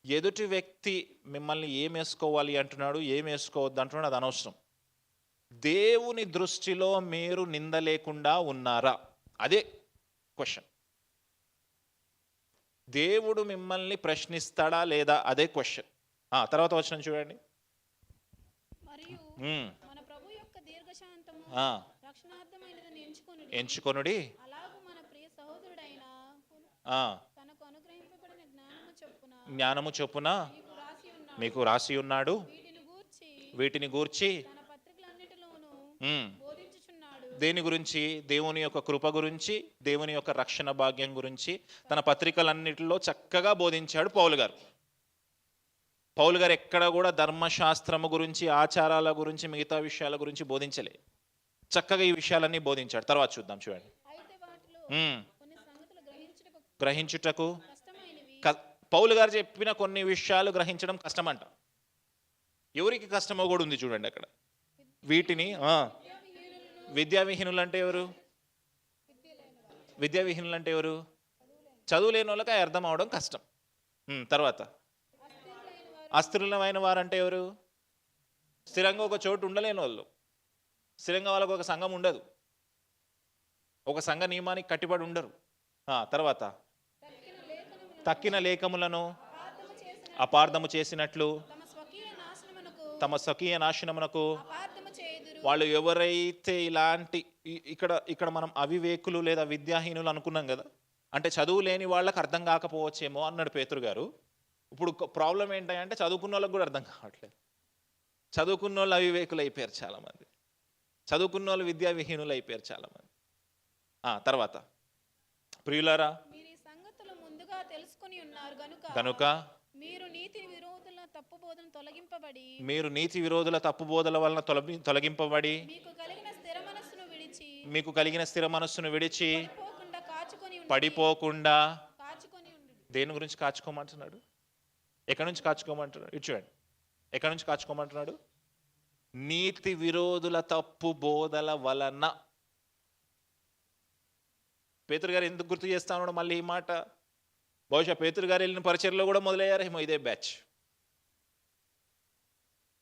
ఎదుటి వ్యక్తి మిమ్మల్ని ఏం వేసుకోవాలి అంటున్నాడు, ఏం వేసుకోవద్దు అంటున్నాడు, అది అనవసరం. దేవుని దృష్టిలో మీరు నింద లేకుండా ఉన్నారా? అదే క్వశ్చన్. దేవుడు మిమ్మల్ని ప్రశ్నిస్తాడా లేదా? అదే క్వశ్చన్. తర్వాత వచనం చూడండి. ఎంచుకొనుడి జ్ఞానము చొప్పున మీకు రాసి ఉన్నాడు, వీటిని గూర్చి దేని గురించి? దేవుని యొక్క కృప గురించి, దేవుని యొక్క రక్షణ భాగ్యం గురించి తన పత్రికలన్నిటిలో చక్కగా బోధించాడు పౌలు గారు. పౌలు గారు ఎక్కడ కూడా ధర్మశాస్త్రము గురించి, ఆచారాల గురించి, మిగతా విషయాల గురించి బోధించలే. చక్కగా ఈ విషయాలన్నీ బోధించాడు. తర్వాత చూద్దాం. చూడండి, గ్రహించుటకు పౌలు గారు చెప్పిన కొన్ని విషయాలు గ్రహించడం కష్టమంట. ఎవరికి కష్టమో కూడా ఉంది చూడండి అక్కడ. వీటిని విద్యావిహీనులు అంటే ఎవరు? విద్యావిహీనులు అంటే ఎవరు? చదువు లేని వాళ్ళకి అర్థం అవడం కష్టం. తర్వాత అస్థిరులమైన వారంటే ఎవరు? స్థిరంగా ఒక చోటు ఉండలేని వాళ్ళు. స్థిరంగా వాళ్ళకు ఒక సంఘం ఉండదు. ఒక సంఘ నియమానికి కట్టుబడి ఉండరు. తర్వాత తక్కిన లేఖములను అపార్థము చేసినట్లు తమ స్వకీయ నాశనమునకు వాళ్ళు ఎవరైతే ఇలాంటి ఇక్కడ మనం అవివేకులు లేదా విద్యాహీనులు అనుకున్నాం కదా, అంటే చదువు లేని వాళ్ళకి అర్థం కాకపోవచ్చేమో అన్నాడు పేతురు గారు. ఇప్పుడు ప్రాబ్లం ఏంటంటే చదువుకున్న వాళ్ళకి కూడా అర్థం కావట్లేదు. చదువుకున్న వాళ్ళు అవివేకులు అయిపోయారు చాలామంది, చదువుకున్న వాళ్ళు విద్యావిహీనులు అయిపోయారు చాలామంది. తర్వాత ప్రియులారా, కనుక మీరు నీతి విరోధుల తప్పు బోధల వలన తొలగింపబడి మీకు కలిగిన స్థిర మనస్సును విడిచి పడిపోకుండా. దేని గురించి కాచుకోమంటున్నాడు? ఎక్కడి నుంచి కాచుకోమంటున్నాడు? ఇటు చూడండి, ఎక్కడి నుంచి కాచుకోమంటున్నాడు? నీతి విరోధుల తప్పు బోధల వలన. పేతురు గారు ఎందుకు గుర్తు చేస్తా ఉన్నాడు మళ్ళీ ఈ మాట? బహుశా పేతురు గారు వెళ్ళిన పరిచర్లో కూడా మొదలయ్యారేమో ఇదే బ్యాచ్.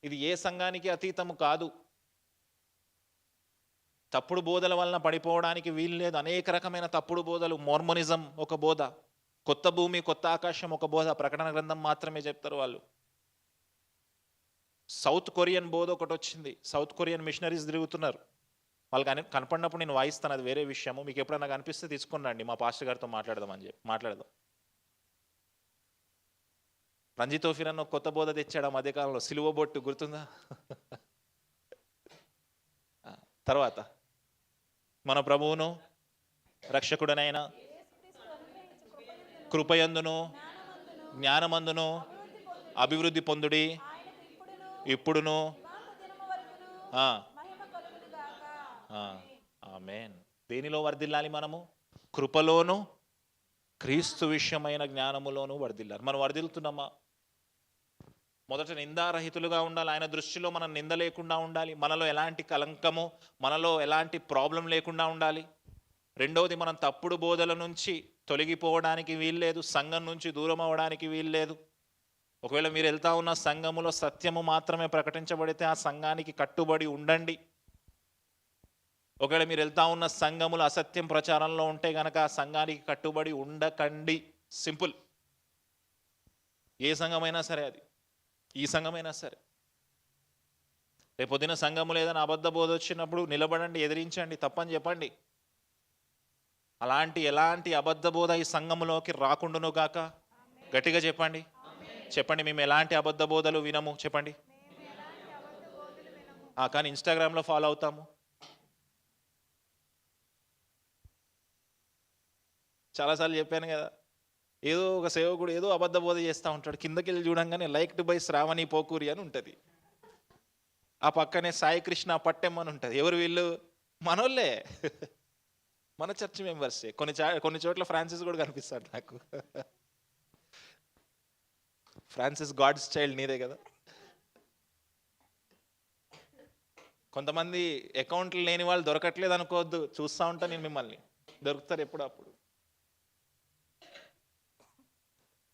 ఇది ఏ సంఘానికి అతీతము కాదు. తప్పుడు బోధల వలన పడిపోవడానికి వీలు లేదు. అనేక రకమైన తప్పుడు బోధలు. మోర్మోనిజం ఒక బోధ, కొత్త భూమి కొత్త ఆకాశం ఒక బోధ, ప్రకటన గ్రంథం మాత్రమే చెప్తారు వాళ్ళు. సౌత్ కొరియన్ బోధ ఒకటి వచ్చింది. సౌత్ కొరియన్ మిషనరీస్ తిరుగుతున్నారు. వాళ్ళకి కనపడినప్పుడు నేను వాయిస్తాను, అది వేరే విషయము. మీకు ఎప్పుడైనా కనిపిస్తే తీసుకుని రండి, మా పాస్టర్ గారితో మాట్లాడదాం. రంజిత్ ఓఫిర్ అన్న కొత్త బోధ తెచ్చాడు ఆ మధ్యకాలంలో, సిలువ బొట్టు గుర్తుందా? తర్వాత మన ప్రభువును రక్షకుడనైన కృపయందును జ్ఞానమందును అభివృద్ధి పొందుడి, ఇప్పుడును. ఆమేన్. దేనిలో వర్ధిల్లాలి మనము? కృపలోను క్రీస్తు విషయమైన జ్ఞానములోను వర్ధిల్లాలి. మనం వర్ధిల్లుతున్నామా? మొదట నిందారహితులుగా ఉండాలి. ఆయన దృష్టిలో మనం నింద లేకుండా ఉండాలి. మనలో ఎలాంటి కలంకము, మనలో ఎలాంటి ప్రాబ్లం లేకుండా ఉండాలి. రెండవది, మనం తప్పుడు బోధల నుంచి తొలగిపోవడానికి వీల్లేదు, సంఘం నుంచి దూరం అవ్వడానికి వీల్లేదు. ఒకవేళ మీరు వెళ్తా ఉన్న సంఘములో సత్యము మాత్రమే ప్రకటించబడితే ఆ సంఘానికి కట్టుబడి ఉండండి. ఒకవేళ మీరు వెళ్తా ఉన్న సంఘములు అసత్యం ప్రచారంలో ఉంటే గనక ఆ సంఘానికి కట్టుబడి ఉండకండి. సింపుల్. ఏ సంఘమైనా సరే, అది ఈ సంఘమైనా సరే. రేపొద్దున సంఘములు ఏదైనా అబద్ధ బోధ వచ్చినప్పుడు నిలబడండి, ఎదిరించండి, తప్పని చెప్పండి. ఎలాంటి అబద్ధ బోధ ఈ సంఘములోకి రాకుండాను గాక. గట్టిగా చెప్పండి. మేము ఎలాంటి అబద్ధ బోధలు వినము. చెప్పండి. కానీ ఇన్స్టాగ్రామ్లో ఫాలో అవుతాము. చాలాసార్లు చెప్పాను కదా, ఏదో ఒక సేవకుడు ఏదో అబద్ధ బోధ చేస్తూ ఉంటాడు, కిందకి వెళ్ళి చూడంగానే లైక్డ్ బై శ్రావణి పోకూరి అని ఉంటుంది. ఆ పక్కనే సాయి కృష్ణ పట్టెం అని ఉంటుంది. ఎవరు వీళ్ళు? మనోళ్ళే, మన చర్చ్ మెంబర్సే. కొన్ని చోట్ల ఫ్రాన్సిస్ కూడా కనిపిస్తాడు నాకు. ఫ్రాన్సిస్ గాడ్స్ చైల్డ్ నీదే కదా. కొంతమంది అకౌంట్లు లేని వాళ్ళు దొరకట్లేదు అనుకోవద్దు, చూస్తూ ఉంటా నేను మిమ్మల్ని, దొరుకుతారు ఎప్పుడప్పుడు.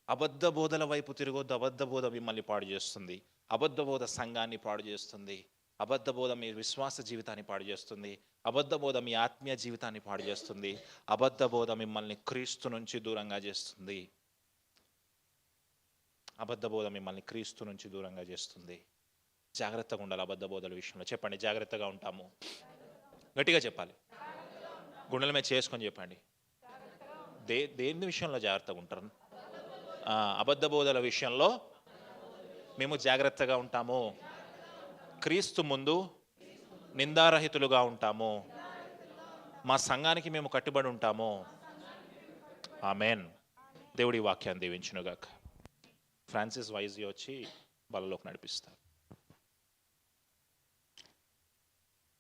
అబద్ధ బోధల వైపు తిరగొద్దు. అబద్ధ బోధ మిమ్మల్ని పాడు చేస్తుంది. అబద్ధ బోధ సంఘాన్ని పాడు చేస్తుంది. అబద్ధ బోధ మీ విశ్వాస జీవితాన్ని పాడు చేస్తుంది. అబద్ధ బోధ మీ ఆత్మీయ జీవితాన్ని పాడు చేస్తుంది. అబద్ధ బోధ మిమ్మల్ని క్రీస్తు నుంచి దూరంగా చేస్తుంది. అబద్ధ బోధ మిమ్మల్ని క్రీస్తు నుంచి దూరంగా చేస్తుంది. జాగ్రత్తగా ఉండాలి అబద్ధ బోధల విషయంలో. చెప్పండి, జాగ్రత్తగా ఉంటాము. గట్టిగా చెప్పాలి, గుండెల మీద చేసుకొని చెప్పండి. దేని విషయంలో జాగ్రత్తగా ఉంటారు? అబద్ధ బోధల విషయంలో మేము జాగ్రత్తగా ఉంటాము. క్రీస్తు ముందు నిందారహితులుగా ఉంటాము. మా సంఘానికి మేము కట్టుబడి ఉంటాము. ఆమేన్. దేవుడి వాక్యాన్ని దీవించునుగాక. ఫ్రాన్సిస్ వైజీ వచ్చి బలలోకి నడిపిస్తారు.